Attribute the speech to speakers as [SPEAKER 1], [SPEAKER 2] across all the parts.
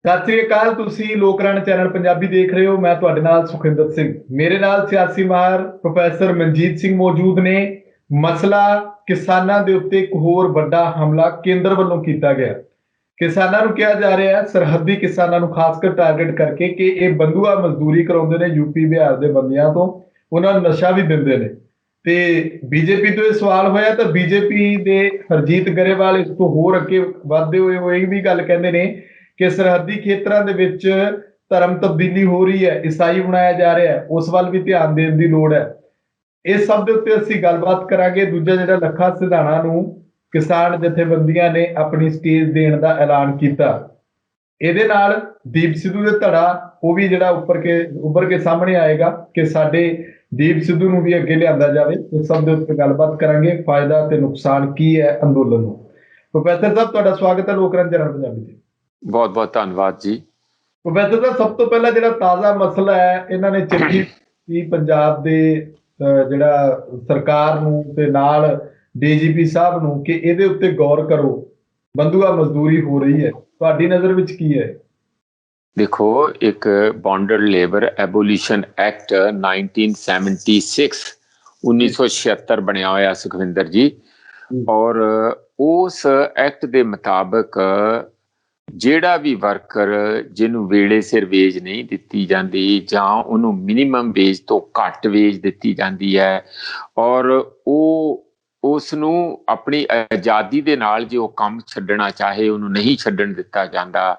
[SPEAKER 1] ਸਤਿ ਸ੍ਰੀ ਅਕਾਲ। ਤੁਸੀਂ ਲੋਕਰਾਣ ਚੈਨਲ ਪੰਜਾਬੀ ਦੇਖ ਰਹੇ ਹੋ। ਮੈਂ ਤੁਹਾਡੇ ਨਾਲ ਸੁਖਿੰਦਰ ਸਿੰਘ। ਮੇਰੇ ਨਾਲ ਸਿਆਸੀ ਮਾਹਰ ਪ੍ਰੋਫੈਸਰ ਮਨਜੀਤ ਸਿੰਘ ਮੌਜੂਦ ਨੇ। ਮਸਲਾ ਕਿਸਾਨਾਂ ਦੇ ਉੱਤੇ ਇੱਕ ਹੋਰ ਵੱਡਾ ਹਮਲਾ ਕੇਂਦਰ ਵੱਲੋਂ ਕੀਤਾ ਗਿਆ। ਕਿਸਾਨਾਂ ਨੂੰ ਕਿਹਾ ਜਾ ਰਿਹਾ ਹੈ, ਸਰਹੱਦੀ ਕਿਸਾਨਾਂ ਨੂੰ ਖਾਸ ਕਰ ਟਾਰਗੇਟ ਕਰਕੇ, ਕਿ ਇਹ ਬੰਧੂਆ ਮਜ਼ਦੂਰੀ ਕਰਾਉਂਦੇ ਨੇ ਯੂਪੀ ਬਿਹਾਰ ਦੇ ਬੰਦਿਆਂ ਤੋਂ, ਉਹਨਾਂ ਨੂੰ ਨਸ਼ਾ ਵੀ ਦਿੰਦੇ ਨੇ। ਤੇ ਬੀਜੇਪੀ ਤੋਂ ਇਹ ਸਵਾਲ ਹੋਇਆ ਤਾਂ ਬੀਜੇਪੀ ਦੇ ਹਰਜੀਤ ਗਰੇਵਾਲ ਇਸ ਤੋਂ ਹੋਰ ਅੱਗੇ ਵੱਧਦੇ ਹੋਏ ਉਹ ਇਹ ਵੀ ਗੱਲ ਕਹਿੰਦੇ ਨੇ ਕਿ ਸਰਹੱਦੀ ਖੇਤਰਾਂ ਦੇ ਵਿੱਚ ਧਰਮ ਤਬਦੀਲੀ ਹੋ ਰਹੀ ਹੈ, ਈਸਾਈ ਬਣਾਇਆ ਜਾ ਰਿਹਾ ਹੈ, ਉਸ ਵੱਲ ਵੀ ਧਿਆਨ ਦੇਣ ਦੀ ਲੋੜ ਹੈ। ਇਸ ਸਭ ਦੇ ਉੱਤੇ ਅਸੀਂ ਗੱਲਬਾਤ ਕਰਾਂਗੇ। ਦੂਜਾ, ਜਿਹੜਾ ਲੱਖਾ ਸਿਧਾਣਾ ਨੂੰ ਕਿਸਾਨ ਜਥੇਬੰਦੀਆਂ ਨੇ ਆਪਣੀ ਸਟੇਜ ਦੇਣ ਦਾ ਐਲਾਨ ਕੀਤਾ, ਇਹਦੇ ਨਾਲ ਦੀਪ ਸਿੱਧੂ ਦੇ ਧੜਾ ਉਹ ਵੀ ਜਿਹੜਾ ਉੱਭਰ ਕੇ ਸਾਹਮਣੇ ਆਏਗਾ ਕਿ ਸਾਡੇ ਦੀਪ ਸਿੱਧੂ ਨੂੰ ਵੀ ਅੱਗੇ ਲਿਆਂਦਾ ਜਾਵੇ। ਇਸ ਸਭ ਦੇ ਉੱਤੇ ਗੱਲਬਾਤ ਕਰਾਂਗੇ। ਫਾਇਦਾ ਤੇ ਨੁਕਸਾਨ ਕੀ ਹੈ ਅੰਦੋਲਨ ਨੂੰ। ਪ੍ਰੋਫੈਸਰ ਸਾਹਿਬ, ਤੁਹਾਡਾ ਸਵਾਗਤ ਹੈ ਲੋਕਰਾਣ ਚੈਨਲ ਪੰਜਾਬੀ ਤੇ।
[SPEAKER 2] ਬਹੁਤ ਬਹੁਤ ਧੰਨਵਾਦ ਜੀ।
[SPEAKER 1] ਪ੍ਰੋਫੈਸਰ ਸਾਹਿਬ, ਸਭ ਤੋਂ ਪਹਿਲਾਂ ਜਿਹੜਾ ਤਾਜ਼ਾ ਮਸਲਾ ਹੈ, ਇਹਨਾਂ ਨੇ ਚਿੱਠੀ ਦਿੱਤੀ ਪੰਜਾਬ ਦੇ ਜਿਹੜਾ ਸਰਕਾਰ ਨੂੰ ਤੇ ਨਾਲ ਡੀਜੀਪੀ ਸਾਹਿਬ ਨੂੰ ਕਿ ਇਹਦੇ ਉੱਤੇ ਗੌਰ ਕਰੋ, ਬੰਧੂਆ ਮਜ਼ਦੂਰੀ ਹੋ ਰਹੀ ਹੈ। ਤੁਹਾਡੀ ਨਜ਼ਰ ਵਿੱਚ ਕੀ ਹੈ?
[SPEAKER 2] ਦੇਖੋ, ਇੱਕ ਬੌਂਡਡ ਲੇਬਰ ਐਬੋਲਿਸ਼ਨ ਐਕਟ 1976 ਬਣਿਆ ਹੋਇਆ ਸੁਖਵਿੰਦਰ ਜੀ, ਔਰ ਉਸ ਐਕਟ ਦੇ ਮੁਤਾਬਕ ਜਿਹੜਾ ਵੀ ਵਰਕਰ ਜਿਹਨੂੰ ਵੇਲੇ ਸਿਰ ਵੇਜ ਨਹੀਂ ਦਿੱਤੀ ਜਾਂਦੀ ਜਾਂ ਉਹਨੂੰ ਮਿਨੀਮਮ ਵੇਜ ਤੋਂ ਘੱਟ ਵੇਜ ਦਿੱਤੀ ਜਾਂਦੀ ਹੈ, ਔਰ ਉਹ ਉਸ ਨੂੰ ਆਪਣੀ ਆਜ਼ਾਦੀ ਦੇ ਨਾਲ ਜੇ ਉਹ ਕੰਮ ਛੱਡਣਾ ਚਾਹੇ ਉਹਨੂੰ ਨਹੀਂ ਛੱਡਣ ਦਿੱਤਾ ਜਾਂਦਾ।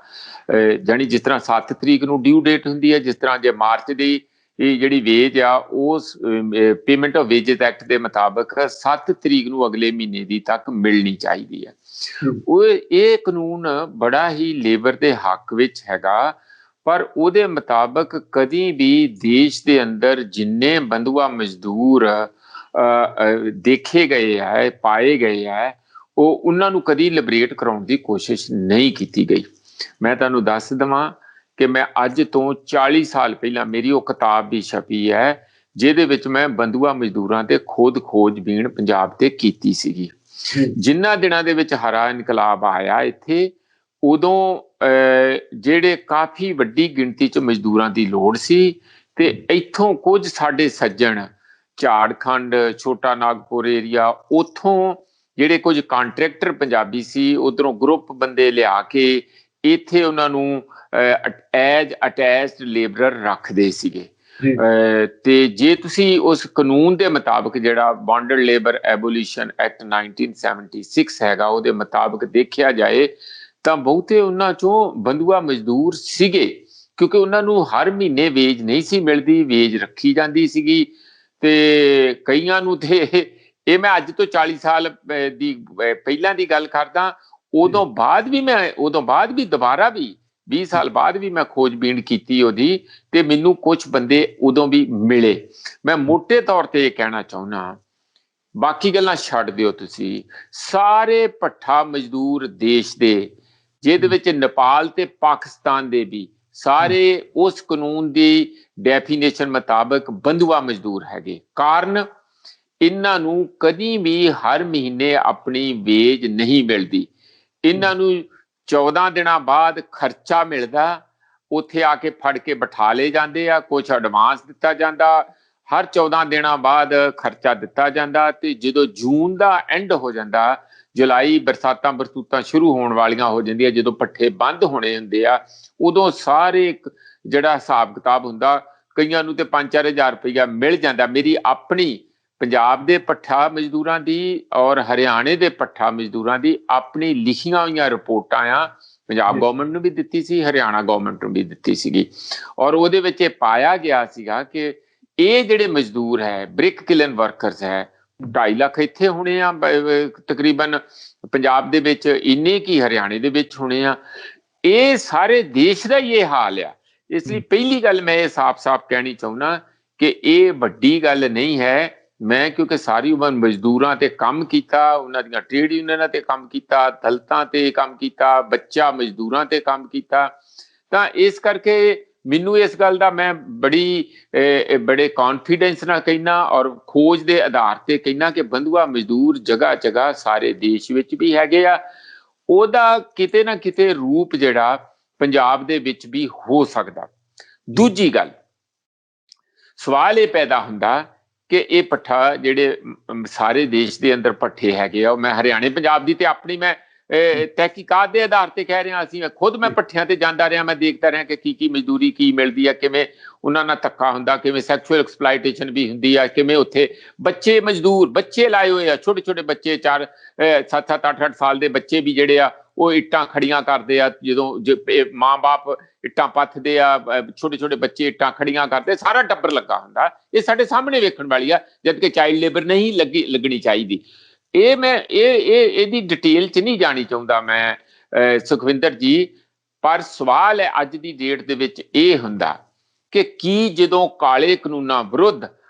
[SPEAKER 2] ਜਾਣੀ ਜਿਸ ਤਰ੍ਹਾਂ 7 ਤਰੀਕ ਨੂੰ ਡਿਊ ਡੇਟ ਹੁੰਦੀ ਹੈ, ਜਿਸ ਤਰ੍ਹਾਂ ਜੇ ਮਾਰਚ ਦੀ ਇਹ ਜਿਹੜੀ ਵੇਜ ਆ ਉਸ ਪੇਮੈਂਟ ਆਫ ਵੇਜਸ ਐਕਟ ਦੇ ਮੁਤਾਬਕ 7 ਤਰੀਕ ਨੂੰ ਅਗਲੇ ਮਹੀਨੇ ਦੀ ਤੱਕ ਮਿਲਣੀ ਚਾਹੀਦੀ ਹੈ। ਇਹ ਕਾਨੂੰਨ ਬੜਾ ਹੀ ਲੇਬਰ ਦੇ ਹੱਕ ਵਿੱਚ ਹੈਗਾ, ਪਰ ਉਹਦੇ ਮੁਤਾਬਕ ਕਦੀ ਵੀ ਦੇਸ਼ ਦੇ ਅੰਦਰ ਜਿੰਨੇ ਬੰਧੂਆ ਮਜ਼ਦੂਰ ਦੇਖੇ ਗਏ ਹੈ, ਪਾਏ ਗਏ ਹੈ, ਉਹਨਾਂ ਨੂੰ ਕਦੀ ਲਿਬਰੇਟ ਕਰਾਉਣ ਦੀ ਕੋਸ਼ਿਸ਼ ਨਹੀਂ ਕੀਤੀ ਗਈ। ਮੈਂ ਤੁਹਾਨੂੰ ਦੱਸ ਦੇਵਾਂ ਕਿ ਮੈਂ ਅੱਜ ਤੋਂ 40 ਸਾਲ ਪਹਿਲਾਂ ਮੇਰੀ ਉਹ ਕਿਤਾਬ ਵੀ ਛਪੀ ਹੈ, ਜਿਹਦੇ ਵਿੱਚ ਮੈਂ ਬੰਧੂਆ ਮਜ਼ਦੂਰਾਂ ਤੇ ਖੁਦ ਖੋਜਬੀਨ ਪੰਜਾਬ ਤੇ ਕੀਤੀ ਸੀਗੀ। ਜਿਨ੍ਹਾਂ ਦਿਨਾਂ ਦੇ ਵਿੱਚ ਹਰਾ ਇਨਕਲਾਬ ਆਇਆ ਇੱਥੇ, ਉਦੋਂ ਜਿਹੜੇ ਕਾਫੀ ਵੱਡੀ ਗਿਣਤੀ 'ਚ ਮਜ਼ਦੂਰਾਂ ਦੀ ਲੋੜ ਸੀ, ਤੇ ਇੱਥੋਂ ਕੁਝ ਸਾਡੇ ਸੱਜਣ ਝਾੜਖੰਡ, ਛੋਟਾ ਨਾਗਪੁਰ ਏਰੀਆ, ਉੱਥੋਂ ਜਿਹੜੇ ਕੁਝ ਕਾਂਟਰੈਕਟਰ ਪੰਜਾਬੀ ਸੀ, ਉੱਧਰੋਂ ਗਰੁੱਪ ਬੰਦੇ ਲਿਆ ਕੇ ਇੱਥੇ ਉਹਨਾਂ ਨੂੰ ਐਜ ਅਟੈਚਡ ਲੇਬਰਰ ਰੱਖਦੇ ਸੀਗੇ। ਤੇ ਜੇ ਤੁਸੀਂ ਉਸ ਕਾਨੂੰਨ ਦੇ ਮੁਤਾਬਕ, ਜਿਹੜਾ ਬੌਂਡਡ ਲੇਬਰ ਐਬੋਲਿਸ਼ਨ ਐਕਟ 1976 ਹੈਗਾ, ਉਹਦੇ ਮੁਤਾਬਕ ਦੇਖਿਆ ਜਾਏ ਤਾਂ ਬਹੁਤੇ ਉਹਨਾਂ ਚੋਂ ਬੰਧੂਆ ਮਜ਼ਦੂਰ ਸੀਗੇ, ਕਿਉਂਕਿ ਉਹਨਾਂ ਨੂੰ ਹਰ ਮਹੀਨੇ ਵੇਜ ਨਹੀਂ ਸੀ ਮਿਲਦੀ, ਵੇਜ ਰੱਖੀ ਜਾਂਦੀ ਸੀਗੀ। ਤੇ ਕਈਆਂ ਨੂੰ ਤੇ ਇਹ ਮੈਂ ਅੱਜ ਤੋਂ 40 ਸਾਲ ਦੀ ਪਹਿਲਾਂ ਦੀ ਗੱਲ ਕਰਦਾ, ਉਦੋਂ ਬਾਅਦ ਵੀ ਦੁਬਾਰਾ ਵੀ 20 ਸਾਲ ਬਾਅਦ ਵੀ ਮੈਂ ਖੋਜਬੀਨ ਕੀਤੀ ਉਹਦੀ, ਤੇ ਮੈਨੂੰ ਕੁਝ ਬੰਦੇ ਉਦੋਂ ਵੀ ਮਿਲੇ। ਮੈਂ ਮੋਟੇ ਤੌਰ ਤੇ ਇਹ ਕਹਿਣਾ ਚਾਹੁੰਦਾ, ਬਾਕੀ ਗੱਲਾਂ ਛੱਡ ਦਿਓ ਤੁਸੀਂ, ਸਾਰੇ ਭੱਠਾ ਮਜ਼ਦੂਰ ਦੇਸ਼ ਦੇ, ਜਿਹਦੇ ਵਿੱਚ ਨੇਪਾਲ ਤੇ ਪਾਕਿਸਤਾਨ ਦੇ ਵੀ ਸਾਰੇ ਉਸ ਕਾਨੂੰਨ ਦੀ ਡੈਫੀਨੇਸ਼ਨ ਮੁਤਾਬਕ ਬੰਧੂਆ ਮਜ਼ਦੂਰ ਹੈਗੇ। ਕਾਰਨ ਇਹਨਾਂ ਨੂੰ ਕਦੀ ਵੀ ਹਰ ਮਹੀਨੇ ਆਪਣੀ ਵੇਜ ਨਹੀਂ ਮਿਲਦੀ। ਇਹਨਾਂ ਨੂੰ 14 ਦਿਨਾਂ ਬਾਅਦ ਖਰਚਾ ਮਿਲਦਾ, ਉੱਥੇ ਆ ਕੇ ਫੜ ਕੇ ਬਿਠਾ ਲਏ ਜਾਂਦੇ ਆ, ਕੁਛ ਐਡਵਾਂਸ ਦਿੱਤਾ ਜਾਂਦਾ, ਹਰ 14 ਦਿਨਾਂ ਬਾਅਦ ਖਰਚਾ ਦਿੱਤਾ ਜਾਂਦਾ। ਤੇ ਜਦੋਂ ਜੂਨ ਦਾ ਐਂਡ ਹੋ ਜਾਂਦਾ, ਜੁਲਾਈ ਬਰਸਾਤਾਂ ਸ਼ੁਰੂ ਹੋਣ ਵਾਲੀਆਂ ਹੋ ਜਾਂਦੀਆਂ, ਜਦੋਂ ਪੱਠੇ ਬੰਦ ਹੋਣੇ ਹੁੰਦੇ ਆ, ਉਦੋਂ ਸਾਰੇ ਜਿਹੜਾ ਹਿਸਾਬ ਕਿਤਾਬ ਹੁੰਦਾ, ਕਈਆਂ ਨੂੰ ਤੇ 5-4 ਹਜ਼ਾਰ ਰੁਪਈਆ ਮਿਲ ਜਾਂਦਾ। ਮੇਰੀ ਆਪਣੀ ਪੰਜਾਬ ਦੇ ਭੱਠਾ ਮਜ਼ਦੂਰਾਂ ਦੀ ਔਰ ਹਰਿਆਣੇ ਦੇ ਭੱਠਾ ਮਜ਼ਦੂਰਾਂ ਦੀ ਆਪਣੀ ਲਿਖੀਆਂ ਹੋਈਆਂ ਰਿਪੋਰਟਾਂ ਆ, ਪੰਜਾਬ ਗੌਰਮੈਂਟ ਨੂੰ ਵੀ ਦਿੱਤੀ ਸੀ, ਹਰਿਆਣਾ ਗੌਰਮੈਂਟ ਨੂੰ ਵੀ ਦਿੱਤੀ ਸੀਗੀ, ਔਰ ਉਹਦੇ ਵਿੱਚ ਇਹ ਪਾਇਆ ਗਿਆ ਸੀਗਾ ਕਿ ਇਹ ਜਿਹੜੇ ਮਜ਼ਦੂਰ ਹੈ, ਬ੍ਰਿਕ ਕਿਲਨ ਵਰਕਰਸ ਹੈ, 2.5 ਲੱਖ ਇੱਥੇ ਹੋਣੇ ਆ ਤਕਰੀਬਨ ਪੰਜਾਬ ਦੇ ਵਿੱਚ, ਇੰਨੇ ਕੀ ਹਰਿਆਣੇ ਦੇ ਵਿੱਚ ਹੋਣੇ ਆ। ਇਹ ਸਾਰੇ ਦੇਸ਼ ਦਾ ਹੀ ਇਹ ਹਾਲ ਆ। ਇਸ ਲਈ ਪਹਿਲੀ ਗੱਲ ਮੈਂ ਇਹ ਸਾਫ਼-ਸਾਫ਼ ਕਹਿਣੀ ਚਾਹੁੰਦਾ ਕਿ ਇਹ ਵੱਡੀ ਗੱਲ ਨਹੀਂ ਹੈ। ਮੈਂ ਕਿਉਂਕਿ ਸਾਰੀ ਉਮਰ ਮਜ਼ਦੂਰਾਂ ਤੇ ਕੰਮ ਕੀਤਾ, ਉਹਨਾਂ ਦੀਆਂ ਟ੍ਰੇਡ ਯੂਨੀਅਨਾਂ ਤੇ ਕੰਮ ਕੀਤਾ, ਦਲਤਾਂ ਤੇ ਕੰਮ ਕੀਤਾ, ਬੱਚਾ ਮਜ਼ਦੂਰਾਂ ਤੇ ਕੰਮ ਕੀਤਾ, ਤਾਂ ਇਸ ਕਰਕੇ ਮੈਨੂੰ ਇਸ ਗੱਲ ਦਾ ਮੈਂ ਬੜੇ ਕੌਨਫੀਡੈਂਸ ਨਾਲ ਕਹਿਣਾ, ਔਰ ਖੋਜ ਦੇ ਆਧਾਰ ਤੇ ਕਹਿਣਾ ਕਿ ਬੰਧੂਆ ਮਜ਼ਦੂਰ ਜਗ੍ਹਾ ਜਗ੍ਹਾ ਸਾਰੇ ਦੇਸ਼ ਵਿੱਚ ਵੀ ਹੈਗੇ ਆ। ਉਹਦਾ ਕਿਤੇ ਨਾ ਕਿਤੇ ਰੂਪ ਜਿਹੜਾ ਪੰਜਾਬ ਦੇ ਵਿੱਚ ਵੀ ਹੋ ਸਕਦਾ। ਦੂਜੀ ਗੱਲ, ਸਵਾਲ ਇਹ ਪੈਦਾ ਹੁੰਦਾ ਕਿ ਇਹ ਭੱਠਾ ਜਿਹੜੇ ਸਾਰੇ ਦੇਸ਼ ਦੇ ਅੰਦਰ ਭੱਠੇ ਹੈਗੇ ਆ, ਮੈਂ ਹਰਿਆਣੇ ਪੰਜਾਬ ਦੀ ਤੇ ਆਪਣੀ ਮੈਂ ਤਹਿਕੀਕਾਤ ਦੇ ਆਧਾਰ ਤੇ ਕਹਿ ਰਿਹਾ, ਅਸੀਂ ਖੁਦ ਮੈਂ ਭੱਠਿਆਂ ਤੇ ਜਾਂਦਾ ਰਿਹਾ, ਮੈਂ ਦੇਖਦਾ ਰਿਹਾ ਕਿ ਕੀ ਮਜ਼ਦੂਰੀ ਕੀ ਮਿਲਦੀ ਆ, ਕਿਵੇਂ ਉਹਨਾਂ ਨਾਲ ਧੱਕਾ ਹੁੰਦਾ, ਕਿਵੇਂ ਸੈਕਸ਼ੂਅਲ ਐਕਸਪਲਾਇਟੇਸ਼ਨ ਵੀ ਹੁੰਦੀ ਆ, ਕਿਵੇਂ ਉੱਥੇ ਬੱਚੇ ਮਜ਼ਦੂਰ ਬੱਚੇ ਲਾਏ ਹੋਏ ਆ, ਛੋਟੇ ਛੋਟੇ ਬੱਚੇ 7-7 8-8 ਸਾਲ ਦੇ ਬੱਚੇ ਵੀ ਜਿਹੜੇ ਆ ਉਹ ਇੱਟਾਂ ਖੜੀਆਂ ਕਰਦੇ ਆ, ਜਦੋਂ ਮਾਂ ਬਾਪ ਇੱਟਾਂ ਪੱਥਦੇ ਆ, ਛੋਟੇ ਛੋਟੇ ਬੱਚੇ ਇੱਟਾਂ ਖੜੀਆਂ ਕਰਦੇ, ਸਾਰਾ ਟੱਬਰ ਲੱਗਾ ਹੁੰਦਾ। ਇਹ ਸਾਡੇ ਸਾਹਮਣੇ ਵੇਖਣ ਵਾਲੀ ਆ, ਜਦ ਕਿ ਚਾਈਲਡ ਲੇਬਰ ਨਹੀਂ ਲੱਗਣੀ ਚਾਹੀਦੀ। ਇਹ ਮੈਂ ਇਹਦੀ ਡਿਟੇਲ ਚ ਨਹੀਂ ਜਾਣੀ ਚਾਹੁੰਦਾ ਮੈਂ ਸੁਖਵਿੰਦਰ ਜੀ, ਪਰ ਸਵਾਲ ਹੈ ਅੱਜ ਦੀ ਡੇਟ ਦੇ ਵਿੱਚ ਇਹ ਹੁੰਦਾ ਕਿ ਕੀ ਜਦੋਂ ਕਾਲੇ ਕਾਨੂੰਨਾਂ ਵਿਰੁੱਧ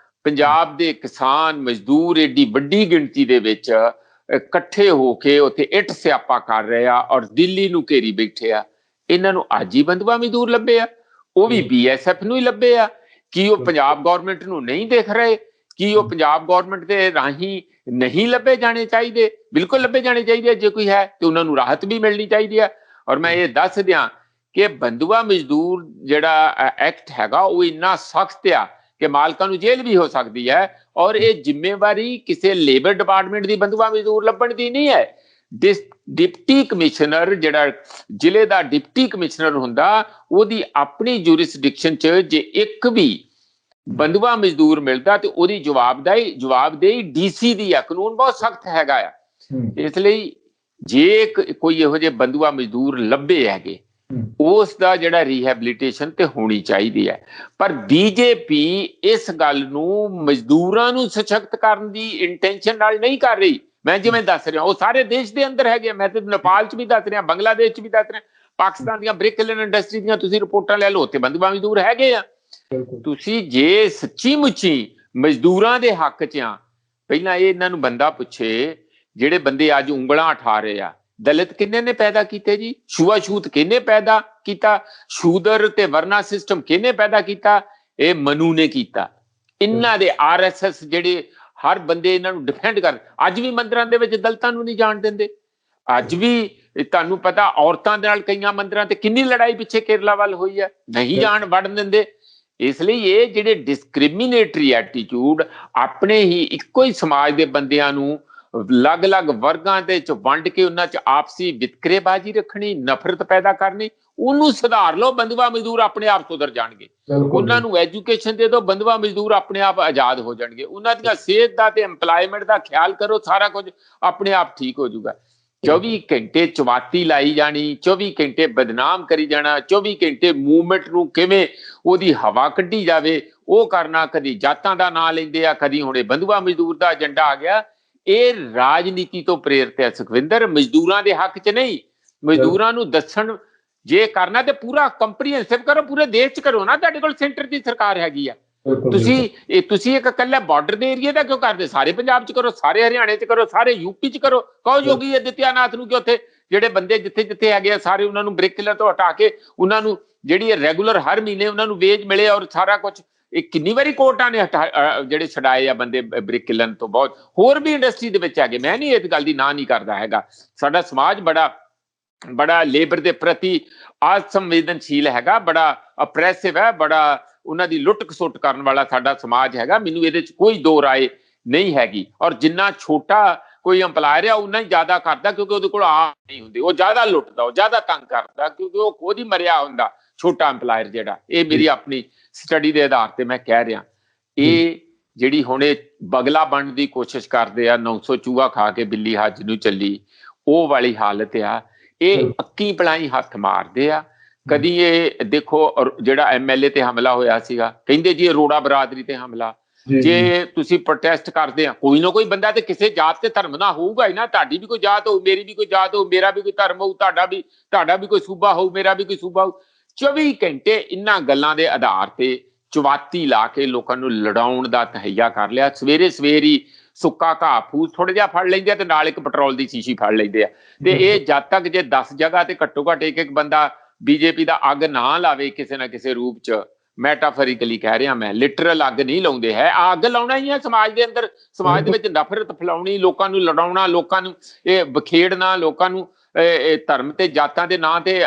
[SPEAKER 2] ਪੰਜਾਬ ਦੇ ਕਿਸਾਨ ਮਜ਼ਦੂਰ ਏਡੀ ਵੱਡੀ ਗਿਣਤੀ ਦੇ ਵਿੱਚ ਇਕੱਠੇ ਹੋ ਕੇ ਉੱਥੇ ਇੱਟ ਸਿਆਪਾ ਕਰ ਰਹੇ ਆ ਔਰ ਦਿੱਲੀ ਨੂੰ ਘੇਰੀ ਬੈਠੇ ਆ, ਇਹਨਾਂ ਨੂੰ ਅੱਜ ਹੀ ਬੰਧੂਆ ਮਜ਼ਦੂਰ ਲੱਭੇ ਆ, ਉਹ ਵੀ BSF ਨੂੰ ਹੀ ਲੱਭੇ ਆ? ਕੀ ਉਹ ਪੰਜਾਬ ਗੌਰਮੈਂਟ ਨੂੰ ਨਹੀਂ ਦੇਖ ਰਹੇ? ਕੀ ਉਹ ਪੰਜਾਬ ਗੌਰਮੈਂਟ ਦੇ ਰਾਹੀਂ ਨਹੀਂ ਲੱਭੇ ਜਾਣੇ ਚਾਹੀਦੇ? ਬਿਲਕੁਲ ਲੱਭੇ ਜਾਣੇ ਚਾਹੀਦੇ। ਜੇ ਕੋਈ ਹੈ ਤੇ ਉਹਨਾਂ ਨੂੰ ਰਾਹਤ ਵੀ ਮਿਲਣੀ ਚਾਹੀਦੀ ਹੈ। ਔਰ ਮੈਂ ਇਹ ਦੱਸ ਦਿਆਂ ਕਿ ਬੰਧੂਆ ਮਜ਼ਦੂਰ ਜਿਹੜਾ ਐਕਟ ਹੈਗਾ ਉਹ ਇੰਨਾ ਸਖਤ ਆ ਕਿ ਮਾਲਕਾਂ ਨੂੰ ਜੇਲ੍ਹ ਵੀ ਹੋ ਸਕਦੀ ਹੈ, ਔਰ ਇਹ ਜ਼ਿੰਮੇਵਾਰੀ ਕਿਸੇ ਲੇਬਰ ਡਿਪਾਰਟਮੈਂਟ ਦੀ ਬੰਧੂਆ ਮਜ਼ਦੂਰ ਲੱਭਣ ਦੀ ਨਹੀਂ ਹੈ। ਡਿਪਟੀ ਕਮਿਸ਼ਨਰ, ਜਿਹੜਾ ਜ਼ਿਲ੍ਹੇ ਦਾ ਡਿਪਟੀ ਕਮਿਸ਼ਨਰ ਹੁੰਦਾ, ਉਹਦੀ ਆਪਣੀ ਜੂਰਿਸਡਿਕਸ਼ਨ 'ਚ ਜੇ ਇੱਕ ਵੀ ਬੰਧੂਆ ਮਜ਼ਦੂਰ ਮਿਲਦਾ ਤੇ ਉਹਦੀ ਜਵਾਬਦੇਹੀ DC ਦੀ ਆ। ਕਾਨੂੰਨ ਬਹੁਤ ਸਖਤ ਹੈਗਾ ਆ। ਇਸ ਲਈ ਜੇ ਕੋਈ ਇਹੋ ਜਿਹੇ ਬੰਧੂਆ ਮਜ਼ਦੂਰ ਲੱਭੇ ਹੈਗੇ, ਉਸ ਦਾ ਜਿਹੜਾ ਰੀਹੈਬਿਲਿਟੇਸ਼ਨ ਤੇ ਹੋਣੀ ਚਾਹੀਦੀ ਹੈ। ਪਰ BJP ਇਸ ਗੱਲ ਨੂੰ ਮਜ਼ਦੂਰਾਂ ਨੂੰ ਸਸ਼ਕਤ ਕਰਨ ਦੀ ਇੰਟੈਂਸ਼ਨ ਨਾਲ ਨਹੀਂ ਕਰ ਰਹੀ। ਮੈਂ ਜਿਵੇਂ ਦੱਸ ਰਿਹਾ, ਉਹ ਸਾਰੇ ਦੇਸ਼ ਦੇ ਅੰਦਰ ਹੈਗੇ। ਮੈਂ ਤੇ ਨੇਪਾਲ 'ਚ ਵੀ ਦੱਸ ਰਿਹਾ, ਬੰਗਲਾਦੇਸ਼ 'ਚ ਵੀ ਦੱਸ ਰਿਹਾ, ਪਾਕਿਸਤਾਨ ਦੀਆਂ ਬ੍ਰਿਕ ਲਿਨਨ ਇੰਡਸਟਰੀ ਦੀਆਂ ਤੁਸੀਂ ਰਿਪੋਰਟਾਂ ਲੈ ਲਓ, ਉੱਥੇ ਬੰਧੂਆ ਮਜ਼ਦੂਰ ਹੈਗੇ ਆ। ਤੁਸੀਂ ਜੇ ਸੱਚੀ ਮੁੱਚੀ ਮਜ਼ਦੂਰਾਂ ਦੇ ਹੱਕ 'ਚ ਆ, ਪਹਿਲਾਂ ਇਹਨਾਂ ਨੂੰ ਬੰਦਾ ਪੁੱਛੇ, ਜਿਹੜੇ ਬੰਦੇ ਅੱਜ ਉਂਗਲਾਂ ਉਠਾ ਰਹੇ ਆ, ਦਲਿਤ ਕਿੰਨੇ ਨੇ ਪੈਦਾ ਕੀਤੇ ਜੀ? ਛੂਆ-ਛੂਤ ਕਿਹਨੇ ਪੈਦਾ ਕੀਤਾ? ਸ਼ੂਦਰ ਤੇ ਵਰਨਾ ਸਿਸਟਮ ਕਿਹਨੇ ਪੈਦਾ ਕੀਤਾ? ਇਹ ਮਨੂ ਨੇ ਕੀਤਾ। ਇਹਨਾਂ ਦੇ RSS ਜਿਹੜੇ ਹਰ ਬੰਦੇ ਇਹਨਾਂ ਨੂੰ ਡਿਫੈਂਡ ਕਰ, ਅੱਜ ਵੀ ਮੰਦਿਰਾਂ ਦੇ ਵਿੱਚ ਦਲਿਤਾਂ ਨੂੰ ਨਹੀਂ ਜਾਣ ਦਿੰਦੇ। ਅੱਜ ਵੀ ਤੁਹਾਨੂੰ ਪਤਾ ਔਰਤਾਂ ਦੇ ਨਾਲ ਕਈਆਂ ਮੰਦਿਰਾਂ ਤੇ ਕਿੰਨੀ ਲੜਾਈ ਪਿੱਛੇ ਕੇਰਲਾ ਵੱਲ ਹੋਈ ਹੈ, ਨਹੀਂ ਜਾਣ ਵੜਨ ਦਿੰਦੇ। ਇਸ ਲਈ ਇਹ ਜਿਹੜੇ ਡਿਸਕ੍ਰਿਮੀਨੇਟਰੀ ਐਟੀਟਿਊਡ, ਆਪਣੇ ਹੀ ਇੱਕੋ ਹੀ ਸਮਾਜ ਦੇ ਬੰਦਿਆਂ ਨੂੰ ਅਲੱਗ-ਅਲੱਗ ਵਰਗਾਂ ਦੇ ਚ ਵੰਡ ਕੇ ਉਹਨਾਂ ਚ ਆਪਸੀ ਵਿਤਕਰੇਬਾਜ਼ੀ ਰੱਖਣੀ, ਨਫ਼ਰਤ ਪੈਦਾ ਕਰਨੀ, ਉਹਨੂੰ ਸੁਧਾਰ ਲਓ। ਬੰਧੂਆ ਮਜ਼ਦੂਰ ਆਪਣੇ ਆਪ ਸੁਧਰ ਜਾਣਗੇ। ਉਹਨਾਂ ਨੂੰ ਐਜੂਕੇਸ਼ਨ ਦੇ ਦਿਓ, ਬੰਧੂਆ ਮਜ਼ਦੂਰ ਆਪਣੇ ਆਪ ਆਜ਼ਾਦ ਹੋ ਜਾਣਗੇ। ਉਹਨਾਂ ਦੀਆਂ ਸਿਹਤ ਦਾ ਤੇ ਐਮਪਲਾਇਮੈਂਟ ਦਾ ਖਿਆਲ ਕਰੋ, ਸਾਰਾ ਕੁਝ ਆਪਣੇ ਆਪ ਠੀਕ ਹੋ ਜਾਊਗਾ। 24 ਘੰਟੇ ਚਵਾਤੀ ਲਾਈ ਜਾਣੀ, 24 ਘੰਟੇ ਬਦਨਾਮ ਕਰੀ ਜਾਣਾ, 24 ਘੰਟੇ ਮੂਵਮੈਂਟ ਨੂੰ ਕਿਵੇਂ ਉਹਦੀ ਹਵਾ ਕੱਢੀ ਜਾਵੇ ਉਹ ਕਰਨਾ। ਕਦੀ ਜਾਤਾਂ ਦਾ ਨਾਂ ਲੈਂਦੇ ਆ, ਕਦੀ ਹੁਣੇ ਬੰਧੂਆ ਮਜ਼ਦੂਰ ਦਾ ਏਜੰਡਾ ਆ ਗਿਆ। ਇਹ ਰਾਜਨੀਤੀ ਤੋਂ ਪ੍ਰੇਰਿਤ ਹੈ ਸੁਖਵਿੰਦਰ, ਮਜ਼ਦੂਰਾਂ ਦੇ ਹੱਕ 'ਚ ਨਹੀਂ। ਮਜ਼ਦੂਰਾਂ ਨੂੰ ਦੱਸਣ, ਜੇ ਕਰਨਾ ਤੇ ਪੂਰਾ ਕੰਪਰੀਹੈਂਸਿਵ ਕਰੋ, ਪੂਰੇ ਦੇਸ਼ 'ਚ ਕਰੋ ਨਾ। ਤੁਹਾਡੇ ਕੋਲ ਸੈਂਟਰ ਦੀ ਸਰਕਾਰ ਹੈਗੀ ਆ। ਤੁਸੀਂ ਇੱਕ ਇਕੱਲਾ ਬਾਰਡਰ ਦੇ ਏਰੀਏ ਦਾ ਕਿਉਂ ਕਰਦੇ? ਸਾਰੇ ਪੰਜਾਬ 'ਚ ਕਰੋ, ਸਾਰੇ ਹਰਿਆਣੇ 'ਚ ਕਰੋ, ਸਾਰੇ UP 'ਚ ਕਰੋ। ਕਹੋ ਯੋਗੀ ਆਦਿੱਤਿਆਨਾਥ ਨੂੰ ਕਿ ਉੱਥੇ ਜਿਹੜੇ ਬੰਦੇ ਜਿੱਥੇ ਹੈਗੇ ਆ ਸਾਰੇ ਉਹਨਾਂ ਨੂੰ ਬ੍ਰਿਕ ਕਿਲਰ ਤੋਂ ਹਟਾ ਕੇ ਉਹਨਾਂ ਨੂੰ ਜਿਹੜੀ ਰੈਗੂਲਰ ਹਰ ਮਹੀਨੇ ਉਹਨਾਂ ਨੂੰ ਵੇਜ ਮਿਲੇ, ਔਰ ਸਾਰਾ ਕੁਝ। ਇਹ ਕਿੰਨੀ ਵਾਰੀ ਕੋਰਟਾਂ ਨੇ ਜਿਹੜੇ ਛਡਾਏ ਆ ਬੰਦੇ ਬ੍ਰਿਕ ਕਿਲਨ ਤੋਂ। ਬਹੁਤ ਹੋਰ ਵੀ ਇੰਡਸਟਰੀ ਦੇ ਵਿੱਚ ਹੈਗੇ, ਮੈਂ ਨਹੀਂ ਇਸ ਗੱਲ ਦੀ ਨਾ ਨਹੀਂ ਕਰਦਾ ਹੈਗਾ। ਸਾਡਾ ਸਮਾਜ ਬੜਾ ਲੇਬਰ ਦੇ ਪ੍ਰਤੀ ਅਸੰਵੇਦਨਸ਼ੀਲ ਹੈਗਾ, ਬੜਾ ਅਪਰੈਸਿਵ ਹੈ, ਬੜਾ ਉਹਨਾਂ ਦੀ ਲੁੱਟ ਖਸੁੱਟ ਕਰਨ ਵਾਲਾ ਸਾਡਾ ਸਮਾਜ ਹੈਗਾ। ਮੈਨੂੰ ਇਹਦੇ 'ਚ ਕੋਈ ਦੋ ਰਾਏ ਨਹੀਂ ਹੈਗੀ। ਔਰ ਜਿੰਨਾ ਛੋਟਾ ਕੋਈ ਅੰਪਲਾਇਰ ਆ ਉਨਾ ਹੀ ਜ਼ਿਆਦਾ ਕਰਦਾ, ਕਿਉਂਕਿ ਉਹਦੇ ਕੋਲ ਆ ਨਹੀਂ ਹੁੰਦੀ। ਉਹ ਜ਼ਿਆਦਾ ਲੁੱਟਦਾ, ਉਹ ਜ਼ਿਆਦਾ ਤੰਗ ਕਰਦਾ, ਕਿਉਂਕਿ ਉਹ ਖੁਦ ਹੀ ਮਰਿਆ ਹੁੰਦਾ ਛੋਟਾ ਅੰਪਲਾਇਰ ਜਿਹੜਾ। ਇਹ ਮੇਰੀ ਆਪਣੀ ਸਟੱਡੀ ਦੇ ਆਧਾਰ ਤੇ ਮੈਂ ਕਹਿ ਰਿਹਾ। ਇਹ ਜਿਹੜੀ ਹੁਣ ਇਹ ਬਗਲਾ ਬਣਨ ਦੀ ਕੋਸ਼ਿਸ਼ ਕਰਦੇ ਆ, 900 ਚੂਹਾ ਖਾ ਕੇ ਬਿੱਲੀ ਹੱਜ ਨੂੰ ਚੱਲੀ, ਉਹ ਵਾਲੀ ਹਾਲਤ ਆ। ਇਹ ਅੱਕੀ ਪਲਾਈ ਹੱਥ ਮਾਰਦੇ ਆ। ਕਦੀ ਇਹ ਦੇਖੋ ਜਿਹੜਾ MLA ਤੇ ਹਮਲਾ ਹੋਇਆ ਸੀਗਾ, ਕਹਿੰਦੇ ਜੀ ਅਰੋੜਾ ਬਰਾਦਰੀ ਤੇ ਹਮਲਾ। ਜੇ ਤੁਸੀਂ ਪ੍ਰੋਟੈਸਟ ਕਰਦੇ ਆ, ਕੋਈ ਨਾ ਕੋਈ ਬੰਦਾ ਤੇ ਕਿਸੇ ਜਾਤ ਤੇ ਧਰਮ ਦਾ ਹੋਊਗਾ ਹੀ ਨਾ। ਤੁਹਾਡੀ ਵੀ ਕੋਈ ਜਾਤ ਹੋਊ, ਮੇਰੀ ਵੀ ਕੋਈ ਜਾਤ ਹੋਊ, ਮੇਰਾ ਵੀ ਕੋਈ ਧਰਮ ਹੋਊ, ਤੁਹਾਡਾ ਵੀ ਕੋਈ ਸੂਬਾ ਹੋਊ, ਮੇਰਾ ਵੀ ਕੋਈ ਸੂਬਾ ਹੋਊ। 24 ਘੰਟੇ ਇਹਨਾਂ ਗੱਲਾਂ ਦੇ ਆਧਾਰ ਤੇ ਚਵਾਤੀ ਲਾ ਕੇ ਲੋਕਾਂ ਨੂੰ ਲੜਾਉਣ ਦਾ ਤਹਈਆ ਕਰ ਲਿਆ। ਸਵੇਰੇ ਹੀ ਸੁੱਕਾ ਘਾਹ ਫੂਸ ਥੋੜਾ ਜਿਹਾ ਫੜ ਲੈਂਦੇ ਆ ਤੇ ਨਾਲ ਇੱਕ ਪੈਟਰੋਲ ਦੀ ਸ਼ੀਸ਼ੀ ਫੜ ਲੈਂਦੇ ਆ। ਤੇ ਇਹ ਜਦ ਤੱਕ ਜੇ 10 ਜਗ੍ਹਾ ਤੇ ਘੱਟੋ ਘੱਟ ਇੱਕ ਬੰਦਾ BJP ਦਾ ਅੱਗ ਨਾ ਲਾਵੇ ਕਿਸੇ ਨਾ ਕਿਸੇ ਰੂਪ 'ਚ, ਮੈਟਾਫੋਰਿਕਲੀ ਕਹਿ ਰਿਹਾ ਮੈਂ, ਲਿਟਰਲ ਅੱਗ ਨਹੀਂ ਲਾਉਂਦੇ ਹੈ। ਅੱਗ ਲਾਉਣਾ ਹੀ ਹੈ ਸਮਾਜ ਦੇ ਅੰਦਰ, ਸਮਾਜ ਦੇ ਵਿੱਚ ਨਫ਼ਰਤ ਫੈਲਾਉਣੀ, ਲੋਕਾਂ ਨੂੰ ਲੜਾਉਣਾ, ਲੋਕਾਂ ਨੂੰ ਇਹ ਬਖੇੜਨਾ, ਲੋਕਾਂ ਨੂੰ ਧਰਮ ਤੇ ਜਾਤਾਂ ਦੇ ਨਾਂ ਤੇ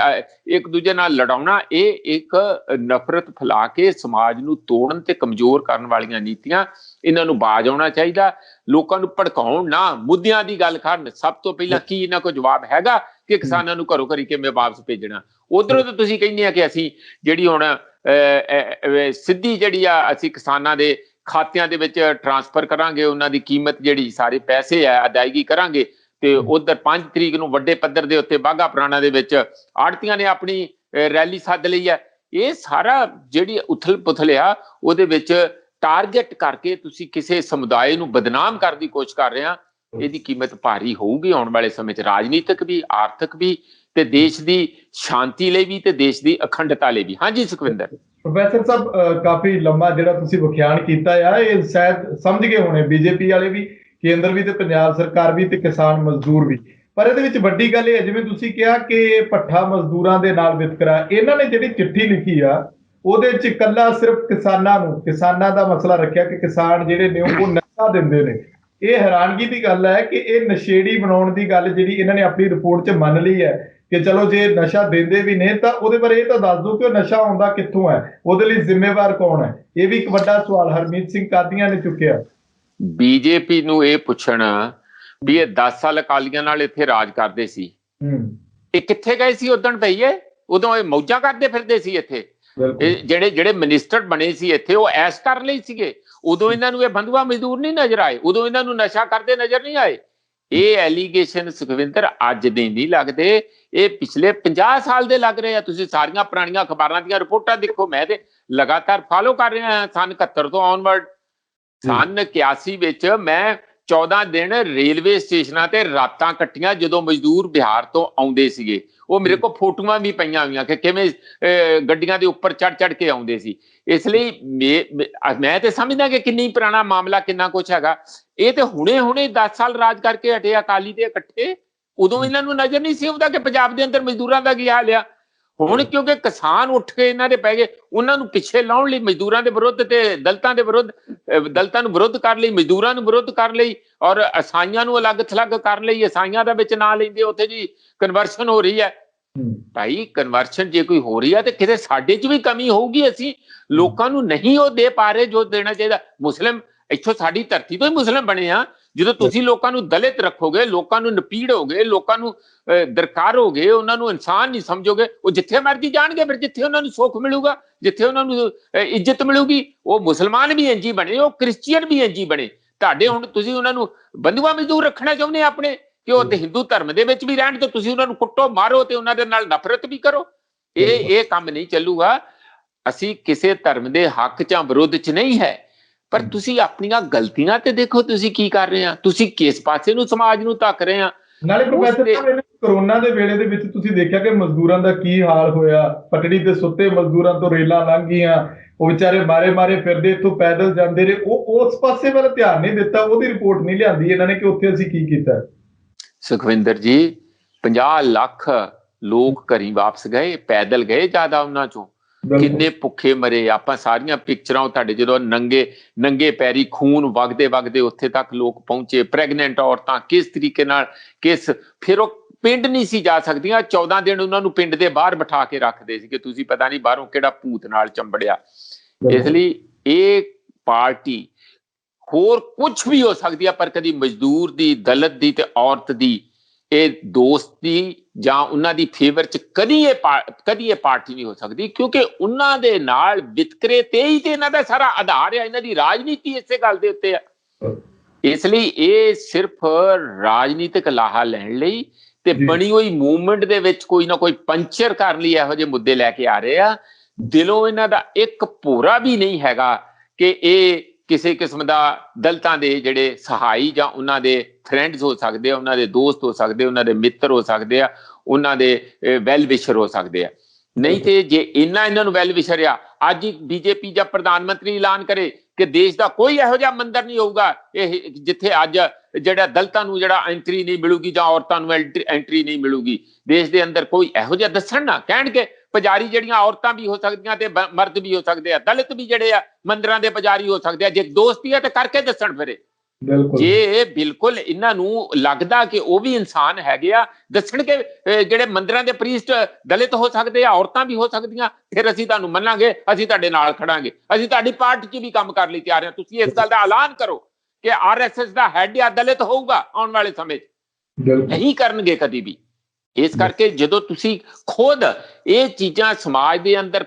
[SPEAKER 2] ਇੱਕ ਦੂਜੇ ਨਾਲ ਲੜਾਉਣਾ, ਇਹ ਇੱਕ ਨਫ਼ਰਤ ਫੈਲਾ ਕੇ ਸਮਾਜ ਨੂੰ ਤੋੜਨ ਤੇ ਕਮਜ਼ੋਰ ਕਰਨ ਵਾਲੀਆਂ ਨੀਤੀਆਂ। ਇਹਨਾਂ ਨੂੰ ਬਾਜ਼ ਆਉਣਾ ਚਾਹੀਦਾ। ਲੋਕਾਂ ਨੂੰ ਭੜਕਾਉਣ ਨਾ, ਮੁੱਦਿਆਂ ਦੀ ਗੱਲ ਕਰਨ। ਸਭ ਤੋਂ ਪਹਿਲਾਂ ਕੀ ਇਹਨਾਂ ਕੋਲ ਜਵਾਬ ਹੈਗਾ ਕਿ ਕਿਸਾਨਾਂ ਨੂੰ ਘਰੋਂ ਘਰੀ ਕਿਵੇਂ ਵਾਪਸ ਭੇਜਣਾ? ਉਧਰੋਂ ਤਾਂ ਤੁਸੀਂ ਕਹਿੰਦੇ ਆ ਕਿ ਅਸੀਂ ਜਿਹੜੀ ਹੁਣ ਸਿੱਧੀ ਜਿਹੜੀ ਆ ਅਸੀਂ ਕਿਸਾਨਾਂ ਦੇ ਖਾਤਿਆਂ ਦੇ ਵਿੱਚ ਟਰਾਂਸਫਰ ਕਰਾਂਗੇ, ਉਹਨਾਂ ਦੀ ਕੀਮਤ ਜਿਹੜੀ ਸਾਰੇ ਪੈਸੇ ਆ ਅਦਾਇਗੀ ਕਰਾਂਗੇ। ਤੇ ਉਧਰ 5 ਤਰੀਕ ਨੂੰ ਵੱਡੇ ਪੱਧਰ ਦੇ ਉੱਤੇ ਬਾਘਾ ਪੁਰਾਣਾ ਦੇ ਵਿੱਚ ਆੜਤੀਆਂ ਨੇ ਆਪਣੀ ਰੈਲੀ ਸੱਦ ਲਈ ਹੈ। ਇਹ ਸਾਰਾ ਜਿਹੜੀ ਉਥਲ ਪੁਥਲ ਆ ਉਹਦੇ ਵਿੱਚ ਟਾਰਗੇਟ ਕਰਕੇ ਤੁਸੀਂ ਕਿਸੇ ਸਮੁਦਾਇ ਨੂੰ ਬਦਨਾਮ ਕਰਨ ਦੀ ਕੋਸ਼ਿਸ਼ ਕਰ ਰਹੇ ਆ। ਇਹਦੀ ਕੀਮਤ ਭਾਰੀ ਹੋਊਗੀ ਆਉਣ ਵਾਲੇ ਸਮੇਂ 'ਚ, ਰਾਜਨੀਤਿਕ ਵੀ, ਆਰਥਿਕ ਵੀ, ਤੇ ਦੇਸ਼ ਦੀ ਸ਼ਾਂਤੀ ਲਈ ਵੀ ਤੇ ਦੇਸ਼ ਦੀ ਅਖੰਡਤਾ ਲਈ ਵੀ। ਹਾਂਜੀ ਸੁਖਵਿੰਦਰ।
[SPEAKER 1] ਪ੍ਰੋਫੈਸਰ ਸਾਹਿਬ, ਕਾਫੀ ਲੰਮਾ ਜਿਹੜਾ ਤੁਸੀਂ ਵਿਖਿਆਨ ਕੀਤਾ ਆ, ਇਹ ਸ਼ਾਇਦ ਸਮਝ ਗਏ ਹੋਣੇ ਬੀਜੇਪੀ ਵਾਲੇ ਵੀ, ਕੇਂਦਰ ਵੀ ਤੇ ਪੰਜਾਬ ਸਰਕਾਰ ਵੀ ਤੇ ਕਿਸਾਨ ਮਜ਼ਦੂਰ ਵੀ। ਪਰ ਇਹਦੇ ਵਿੱਚ ਵੱਡੀ ਗੱਲ ਇਹ ਹੈ, ਜਿਵੇਂ ਤੁਸੀਂ ਕਿਹਾ ਕਿ ਭੱਠਾ ਮਜ਼ਦੂਰਾਂ ਦੇ ਨਾਲ ਵਿਤਕਰਾ, ਇਹਨਾਂ ਨੇ ਜਿਹੜੀ ਚਿੱਠੀ ਲਿਖੀ ਆ ਉਹਦੇ ਚ ਇਕੱਲਾ ਸਿਰਫ ਕਿਸਾਨਾਂ ਦਾ ਮਸਲਾ ਰੱਖਿਆ ਕਿ ਕਿਸਾਨ ਜਿਹੜੇ ਨੇ ਉਹ ਨਸ਼ਾ ਦਿੰਦੇ ਨੇ। ਇਹ ਹੈਰਾਨਗੀ ਦੀ ਗੱਲ ਹੈ ਕਿ ਇਹ ਨਸ਼ੇੜੀ ਬਣਾਉਣ ਦੀ ਗੱਲ ਜਿਹੜੀ ਇਹਨਾਂ ਨੇ ਆਪਣੀ ਰਿਪੋਰਟ 'ਚ ਮੰਨ ਲਈ ਹੈ ਕਿ ਚਲੋ ਜੇ ਨਸ਼ਾ ਦਿੰਦੇ ਵੀ ਨੇ ਤਾਂ ਉਹਦੇ ਬਾਰੇ ਇਹ ਤਾਂ ਦੱਸ ਦਿਓ ਕਿ ਉਹ ਨਸ਼ਾ ਆਉਂਦਾ ਕਿੱਥੋਂ ਹੈ, ਉਹਦੇ ਲਈ ਜ਼ਿੰਮੇਵਾਰ ਕੌਣ ਹੈ। ਇਹ ਵੀ ਇੱਕ ਵੱਡਾ ਸਵਾਲ ਹਰਮੀਤ ਸਿੰਘ ਕਾਦੀਆਂ ਨੇ ਚੁੱਕਿਆ।
[SPEAKER 2] ਬੀਜੇਪੀ ਨੂੰ ਇਹ ਪੁੱਛਣਾ ਵੀ ਇਹ 10 ਸਾਲ ਅਕਾਲੀਆਂ ਨਾਲ ਇੱਥੇ ਰਾਜ ਕਰਦੇ ਸੀ, ਇਹ ਕਿੱਥੇ ਗਏ ਸੀ ਉਦਣ ਭਈਏ? ਉਦੋਂ ਇਹ ਮੌਜਾਂ ਕਰਦੇ ਫਿਰਦੇ ਸੀ ਇੱਥੇ। ਜਿਹੜੇ ਮਿਨਿਸਟਰ ਬਣੇ ਸੀ ਇੱਥੇ ਉਹ ਐਸ਼ ਕਰਨ ਲਈ ਸੀਗੇ। ਉਦੋਂ ਇਹਨਾਂ ਨੂੰ ਇਹ ਬੰਧੂਆ ਮਜ਼ਦੂਰ ਨਹੀਂ ਨਜ਼ਰ ਆਏ, ਉਦੋਂ ਇਹਨਾਂ ਨੂੰ ਨਸ਼ਾ ਕਰਦੇ ਨਜ਼ਰ ਨਹੀਂ ਆਏ। ਇਹ ਐਲੀਗੇਸ਼ਨ ਸੁਖਵਿੰਦਰ ਅੱਜ ਦੇ ਨਹੀਂ ਲੱਗਦੇ, ਇਹ ਪਿਛਲੇ 50 ਸਾਲ ਦੇ ਲੱਗ ਰਹੇ ਆ। ਤੁਸੀਂ ਸਾਰੀਆਂ ਪੁਰਾਣੀਆਂ ਅਖਬਾਰਾਂ ਦੀਆਂ ਰਿਪੋਰਟਾਂ ਦੇਖੋ, ਮੈਂ ਤੇ ਲਗਾਤਾਰ ਫਾਲੋ ਕਰ ਰਿਹਾ ਸੰਨ 71 ਤੋਂ ਆਨਵਰਡ। ਸੰਨ 81 ਵਿੱਚ ਮੈਂ 14 ਦਿਨ ਰੇਲਵੇ ਸਟੇਸ਼ਨਾਂ ਤੇ ਰਾਤਾਂ ਕੱਟੀਆਂ ਜਦੋਂ ਮਜ਼ਦੂਰ ਬਿਹਾਰ ਤੋਂ ਆਉਂਦੇ ਸੀਗੇ। ਉਹ ਮੇਰੇ ਕੋਲ ਫੋਟੋਆਂ ਵੀ ਪਈਆਂ ਹੋਈਆਂ ਕਿ ਕਿਵੇਂ ਗੱਡੀਆਂ ਦੇ ਉੱਪਰ ਚੜ ਕੇ ਆਉਂਦੇ ਸੀ। ਇਸ ਲਈ ਮੈਂ ਤੇ ਸਮਝਦਾ ਕਿ ਕਿੰਨੀ ਪੁਰਾਣਾ ਮਾਮਲਾ, ਕਿੰਨਾ ਕੁਛ ਹੈਗਾ। ਇਹ ਤੇ ਹੁਣੇ 10 ਸਾਲ ਰਾਜ ਕਰਕੇ ਹਟੇ ਅਕਾਲੀ ਦੇ ਇਕੱਠੇ। ਉਦੋਂ ਇਹਨਾਂ ਨੂੰ ਨਜ਼ਰ ਨਹੀਂ ਸੀ ਆਉਂਦਾ ਕਿ ਪੰਜਾਬ ਦੇ ਅੰਦਰ ਮਜ਼ਦੂਰਾਂ ਦਾ ਕੀ ਹਾਲ ਆ। ਹੁਣ ਕਿਉਂਕਿ ਕਿਸਾਨ ਉੱਠ ਕੇ ਇਹਨਾਂ ਦੇ ਪੈ ਗਏ, ਉਹਨਾਂ ਨੂੰ ਪਿੱਛੇ ਲਾਉਣ ਲਈ, ਮਜ਼ਦੂਰਾਂ ਦੇ ਵਿਰੁੱਧ ਤੇ ਦਲਿਤਾਂ ਦੇ ਵਿਰੁੱਧ, ਦਲਿਤਾਂ ਨੂੰ ਵਿਰੁੱਧ ਕਰਨ ਲਈ, ਮਜ਼ਦੂਰਾਂ ਨੂੰ ਵਿਰੁੱਧ ਕਰਨ ਲਈ ਔਰ ਈਸਾਈਆਂ ਨੂੰ ਅਲੱਗ ਥਲੱਗ ਕਰਨ ਲਈ, ਈਸਾਈਆਂ ਦਾ ਵਿੱਚ ਨਾਂ ਲੈਂਦੇ ਉੱਥੇ ਜੀ ਕਨਵਰਸ਼ਨ ਹੋ ਰਹੀ ਹੈ। ਭਾਈ ਕਨਵਰਸ਼ਨ ਜੇ ਕੋਈ ਹੋ ਰਹੀ ਹੈ ਤੇ ਕਿਤੇ ਸਾਡੇ 'ਚ ਵੀ ਕਮੀ ਹੋਊਗੀ। ਅਸੀਂ ਲੋਕਾਂ ਨੂੰ ਨਹੀਂ ਉਹ ਦੇ ਪਾ ਰਹੇ ਜੋ ਦੇਣਾ ਚਾਹੀਦਾ। ਮੁਸਲਿਮ ਇੱਥੋਂ ਸਾਡੀ ਧਰਤੀ ਤੋਂ ਹੀ ਮੁਸਲਿਮ ਬਣੇ ਆ। ਜਦੋਂ ਤੁਸੀਂ ਲੋਕਾਂ ਨੂੰ ਦਲਿਤ ਰੱਖੋਗੇ, ਲੋਕਾਂ ਨੂੰ ਨਪੀੜੋਗੇ, ਲੋਕਾਂ ਨੂੰ ਦਰਕਾਰੋਗੇ, ਉਹਨਾਂ ਨੂੰ ਇਨਸਾਨ ਨਹੀਂ ਸਮਝੋਗੇ, ਉਹ ਜਿੱਥੇ ਮਰਜ਼ੀ ਜਾਣਗੇ। ਫਿਰ ਜਿੱਥੇ ਉਹਨਾਂ ਨੂੰ ਸੁੱਖ ਮਿਲੂਗਾ, ਜਿੱਥੇ ਉਹਨਾਂ ਨੂੰ ਇੱਜ਼ਤ ਮਿਲੂਗੀ, ਉਹ ਮੁਸਲਮਾਨ ਵੀ ਇੰਝ ਹੀ ਬਣੇ, ਉਹ ਕ੍ਰਿਸਚੀਅਨ ਵੀ ਇੰਝ ਹੀ ਬਣੇ। ਤੁਹਾਡੇ ਹੁਣ ਤੁਸੀਂ ਉਹਨਾਂ ਨੂੰ ਬੰਧੂਆ ਮਜ਼ਦੂਰ ਰੱਖਣਾ ਚਾਹੁੰਦੇ ਆਪਣੇ ਕਿ ਉਹ ਤੇ ਹਿੰਦੂ ਧਰਮ ਦੇ ਵਿੱਚ ਵੀ ਰਹਿਣ ਤੇ ਤੁਸੀਂ ਉਹਨਾਂ ਨੂੰ ਕੁੱਟੋ, ਮਾਰੋ ਤੇ ਉਹਨਾਂ ਦੇ ਨਾਲ ਨਫ਼ਰਤ ਵੀ ਕਰੋ। ਇਹ ਕੰਮ ਨਹੀਂ ਚੱਲੂਗਾ। ਅਸੀਂ ਕਿਸੇ ਧਰਮ ਦੇ ਹੱਕ ਜਾਂ ਵਿਰੋਧ 'ਚ ਨਹੀਂ ਹੈ, ਪਰ ਤੁਸੀਂ ਆਪਣੀਆਂ ਗਲਤੀਆਂ ਤੇ ਦੇਖੋ ਤੁਸੀਂ ਕੀ ਕਰ ਰਹੇ ਆ, ਤੁਸੀਂ ਕਿਸ ਪਾਸੇ ਨੂੰ ਸਮਾਜ ਨੂੰ ਧੱਕ ਰਹੇ ਆ।
[SPEAKER 1] ਨਾਲੇ ਪ੍ਰੋਫੈਸਰ ਸਾਹਿਬ, ਕਰੋਨਾ ਦੇ ਵੇਲੇ ਦੇ ਵਿੱਚ ਤੁਸੀਂ ਦੇਖਿਆ ਕਿ ਮਜ਼ਦੂਰਾਂ ਦਾ ਕੀ ਹਾਲ ਹੋਇਆ। ਪਟੜੀ ਤੇ ਸੁੱਤੇ ਮਜ਼ਦੂਰਾਂ ਤੋਂ ਰੇਲਾਂ ਲੰਘ ਗਈਆਂ, ਉਹ ਵਿਚਾਰੇ ਮਾਰੇ ਫਿਰਦੇ, ਇੱਥੋਂ ਪੈਦਲ ਜਾਂਦੇ ਰਹੇ। ਉਹ ਉਸ ਪਾਸੇ ਵੱਲ ਧਿਆਨ ਨਹੀਂ ਦਿੱਤਾ, ਉਹਦੀ ਰਿਪੋਰਟ ਨਹੀਂ ਲਿਆਂਦੀ ਇਹਨਾਂ ਨੇ ਕਿ ਉੱਥੇ ਅਸੀਂ ਕੀ ਕੀਤਾ।
[SPEAKER 2] ਸੁਖਵਿੰਦਰ ਜੀ, 50 ਲੱਖ ਲੋਕ ਘਰੀ ਵਾਪਸ ਗਏ, ਪੈਦਲ ਗਏ ਜ਼ਿਆਦਾ ਉਹਨਾਂ ਚੋਂ। ਕਿੰਨੇ ਭੁੱਖੇ ਮਰੇ। ਆਪਾਂ ਸਾਰੀਆਂ ਪਿਕਚਰਾਂ ਤੁਹਾਡੇ ਜਦੋਂ ਨੰਗੇ ਪੈਰੀ ਖੂਨ ਵਗਦੇ ਉੱਥੇ ਤੱਕ ਲੋਕ ਪਹੁੰਚੇ। ਪ੍ਰੈਗਨੈਂਟ ਔਰਤਾਂ ਕਿਸ ਤਰੀਕੇ ਨਾਲ, ਫਿਰ ਉਹ ਪਿੰਡ ਨਹੀਂ ਸੀ ਜਾ ਸਕਦੀਆਂ। 14 ਦਿਨ ਉਹਨਾਂ ਨੂੰ ਪਿੰਡ ਦੇ ਬਾਹਰ ਬਿਠਾ ਕੇ ਰੱਖਦੇ ਸੀ ਕਿ ਤੁਸੀਂ ਪਤਾ ਨਹੀਂ ਬਾਹਰੋਂ ਕਿਹੜਾ ਭੂਤ ਨਾਲ ਚੰਬੜਿਆ। ਇਸ ਲਈ ਇਹ ਪਾਰਟੀ ਹੋਰ ਕੁਝ ਵੀ ਹੋ ਸਕਦੀ ਹੈ, ਪਰ ਕਦੀ ਮਜ਼ਦੂਰ ਦੀ, ਦਲਿਤ ਦੀ ਤੇ ਔਰਤ ਦੀ ਇਹ ਦੋਸਤੀ ਜਾਂ ਉਹਨਾਂ ਦੀ ਫੇਵਰ 'ਚ ਕਦੀ ਇਹ ਪਾਰਟੀ ਨਹੀਂ ਹੋ ਸਕਦੀ, ਕਿਉਂਕਿ ਉਹਨਾਂ ਦੇ ਨਾਲ ਵਿਤਕਰੇ ਤੇ ਹੀ ਤੇ ਇਹਨਾਂ ਦਾ ਸਾਰਾ ਆਧਾਰ ਹੈ। ਇਹਨਾਂ ਦੀ ਰਾਜਨੀਤੀ ਇਸੇ ਗੱਲ ਦੇ ਉੱਤੇ ਆ। ਇਸ ਲਈ ਇਹ ਸਿਰਫ ਰਾਜਨੀਤਿਕ ਲਾਹਾ ਲੈਣ ਲਈ ਤੇ ਬਣੀ ਹੋਈ ਮੂਵਮੈਂਟ ਦੇ ਵਿੱਚ ਕੋਈ ਨਾ ਕੋਈ ਪੰਚਰ ਕਰਨ ਲਈ ਇਹੋ ਜਿਹੇ ਮੁੱਦੇ ਲੈ ਕੇ ਆ ਰਹੇ ਆ। ਦਿਲੋਂ ਇਹਨਾਂ ਦਾ ਇੱਕ ਭੋਰਾ ਵੀ ਨਹੀਂ ਹੈਗਾ ਕਿ ਇਹ ਕਿਸੇ ਕਿਸਮ ਦਾ ਦਲਿਤਾਂ ਦੇ ਜਿਹੜੇ ਸਹਾਈ ਜਾਂ ਉਹਨਾਂ ਦੇ ਫਰੈਂਡਸ ਹੋ ਸਕਦੇ ਆ, ਉਹਨਾਂ ਦੇ ਦੋਸਤ ਹੋ ਸਕਦੇ, ਉਹਨਾਂ ਦੇ ਮਿੱਤਰ ਹੋ ਸਕਦੇ ਆ, ਉਹਨਾਂ ਦੇ ਵੈਲ ਵਿਸ਼ਰ ਹੋ ਸਕਦੇ ਆ। ਨਹੀਂ ਤੇ ਜੇ ਇਹਨਾਂ ਨੂੰ ਵੈਲ ਵਿਸ਼ਰ ਆ, ਅੱਜ ਹੀ ਬੀਜੇਪੀ ਜਾਂ ਪ੍ਰਧਾਨ ਮੰਤਰੀ ਐਲਾਨ ਕਰੇ ਕਿ ਦੇਸ਼ ਦਾ ਕੋਈ ਇਹੋ ਜਿਹਾ ਮੰਦਿਰ ਨਹੀਂ ਹੋਊਗਾ ਇਹ ਜਿੱਥੇ ਅੱਜ ਜਿਹੜਾ ਦਲਿਤਾਂ ਨੂੰ ਜਿਹੜਾ ਐਂਟਰੀ ਨਹੀਂ ਮਿਲੂਗੀ ਜਾਂ ਔਰਤਾਂ ਨੂੰ ਐਂਟਰੀ ਨਹੀਂ ਮਿਲੂਗੀ, ਦੇਸ਼ ਦੇ ਅੰਦਰ ਕੋਈ ਇਹੋ ਜਿਹਾ ਦੱਸਣ ਨਾ। ਕਹਿਣਗੇ ਪੁਜਾਰੀ ਜਿਹੜੀਆਂ ਔਰਤਾਂ ਵੀ ਹੋ ਸਕਦੀਆਂ ਤੇ ਮਰਦ ਵੀ ਹੋ ਸਕਦੇ ਆ, ਦਲਿਤ ਵੀ ਜਿਹੜੇ ਆ ਮੰਦਿਰਾਂ ਦੇ ਪੁਜਾਰੀ ਹੋ ਸਕਦੇ ਆ। ਜੇ ਦੋਸਤੀ ਆ ਤੇ ਕਰਕੇ ਦੱਸਣ ਫਿਰੇ।
[SPEAKER 1] ਬਿਲਕੁਲ
[SPEAKER 2] ਜੇ ਬਿਲਕੁਲ ਇਹਨਾਂ ਨੂੰ ਲੱਗਦਾ ਕਿ ਉਹ ਵੀ ਇਨਸਾਨ ਹੈਗੇ ਆ, ਦੱਸਣਗੇ ਜਿਹੜੇ ਮੰਦਿਰਾਂ ਦੇ ਪ੍ਰੀਸਟ ਦਲਿਤ ਹੋ ਸਕਦੇ ਆ, ਔਰਤਾਂ ਵੀ ਹੋ ਸਕਦੀਆਂ, ਫਿਰ ਅਸੀਂ ਤੁਹਾਨੂੰ ਮੰਨਾਂਗੇ, ਅਸੀਂ ਤੁਹਾਡੇ ਨਾਲ ਖੜਾਂਗੇ, ਅਸੀਂ ਤੁਹਾਡੀ ਪਾਰਟੀ 'ਚ ਵੀ ਕੰਮ ਕਰਨ ਲਈ ਤਿਆਰ ਹਾਂ। ਤੁਸੀਂ ਇਸ ਗੱਲ ਦਾ ਐਲਾਨ ਕਰੋ ਕਿ RSS ਦਾ ਹੈਡ ਜਾਂ ਦਲਿਤ ਹੋਊਗਾ ਆਉਣ ਵਾਲੇ ਸਮੇਂ 'ਚ। ਨਹੀਂ ਕਰਨਗੇ ਕਦੀ ਵੀ। ਇਸ ਕਰਕੇ ਜਦੋਂ ਤੁਸੀਂ ਖੁਦ ਇਹ ਚੀਜ਼ਾਂ ਸਮਾਜ ਦੇ ਅੰਦਰ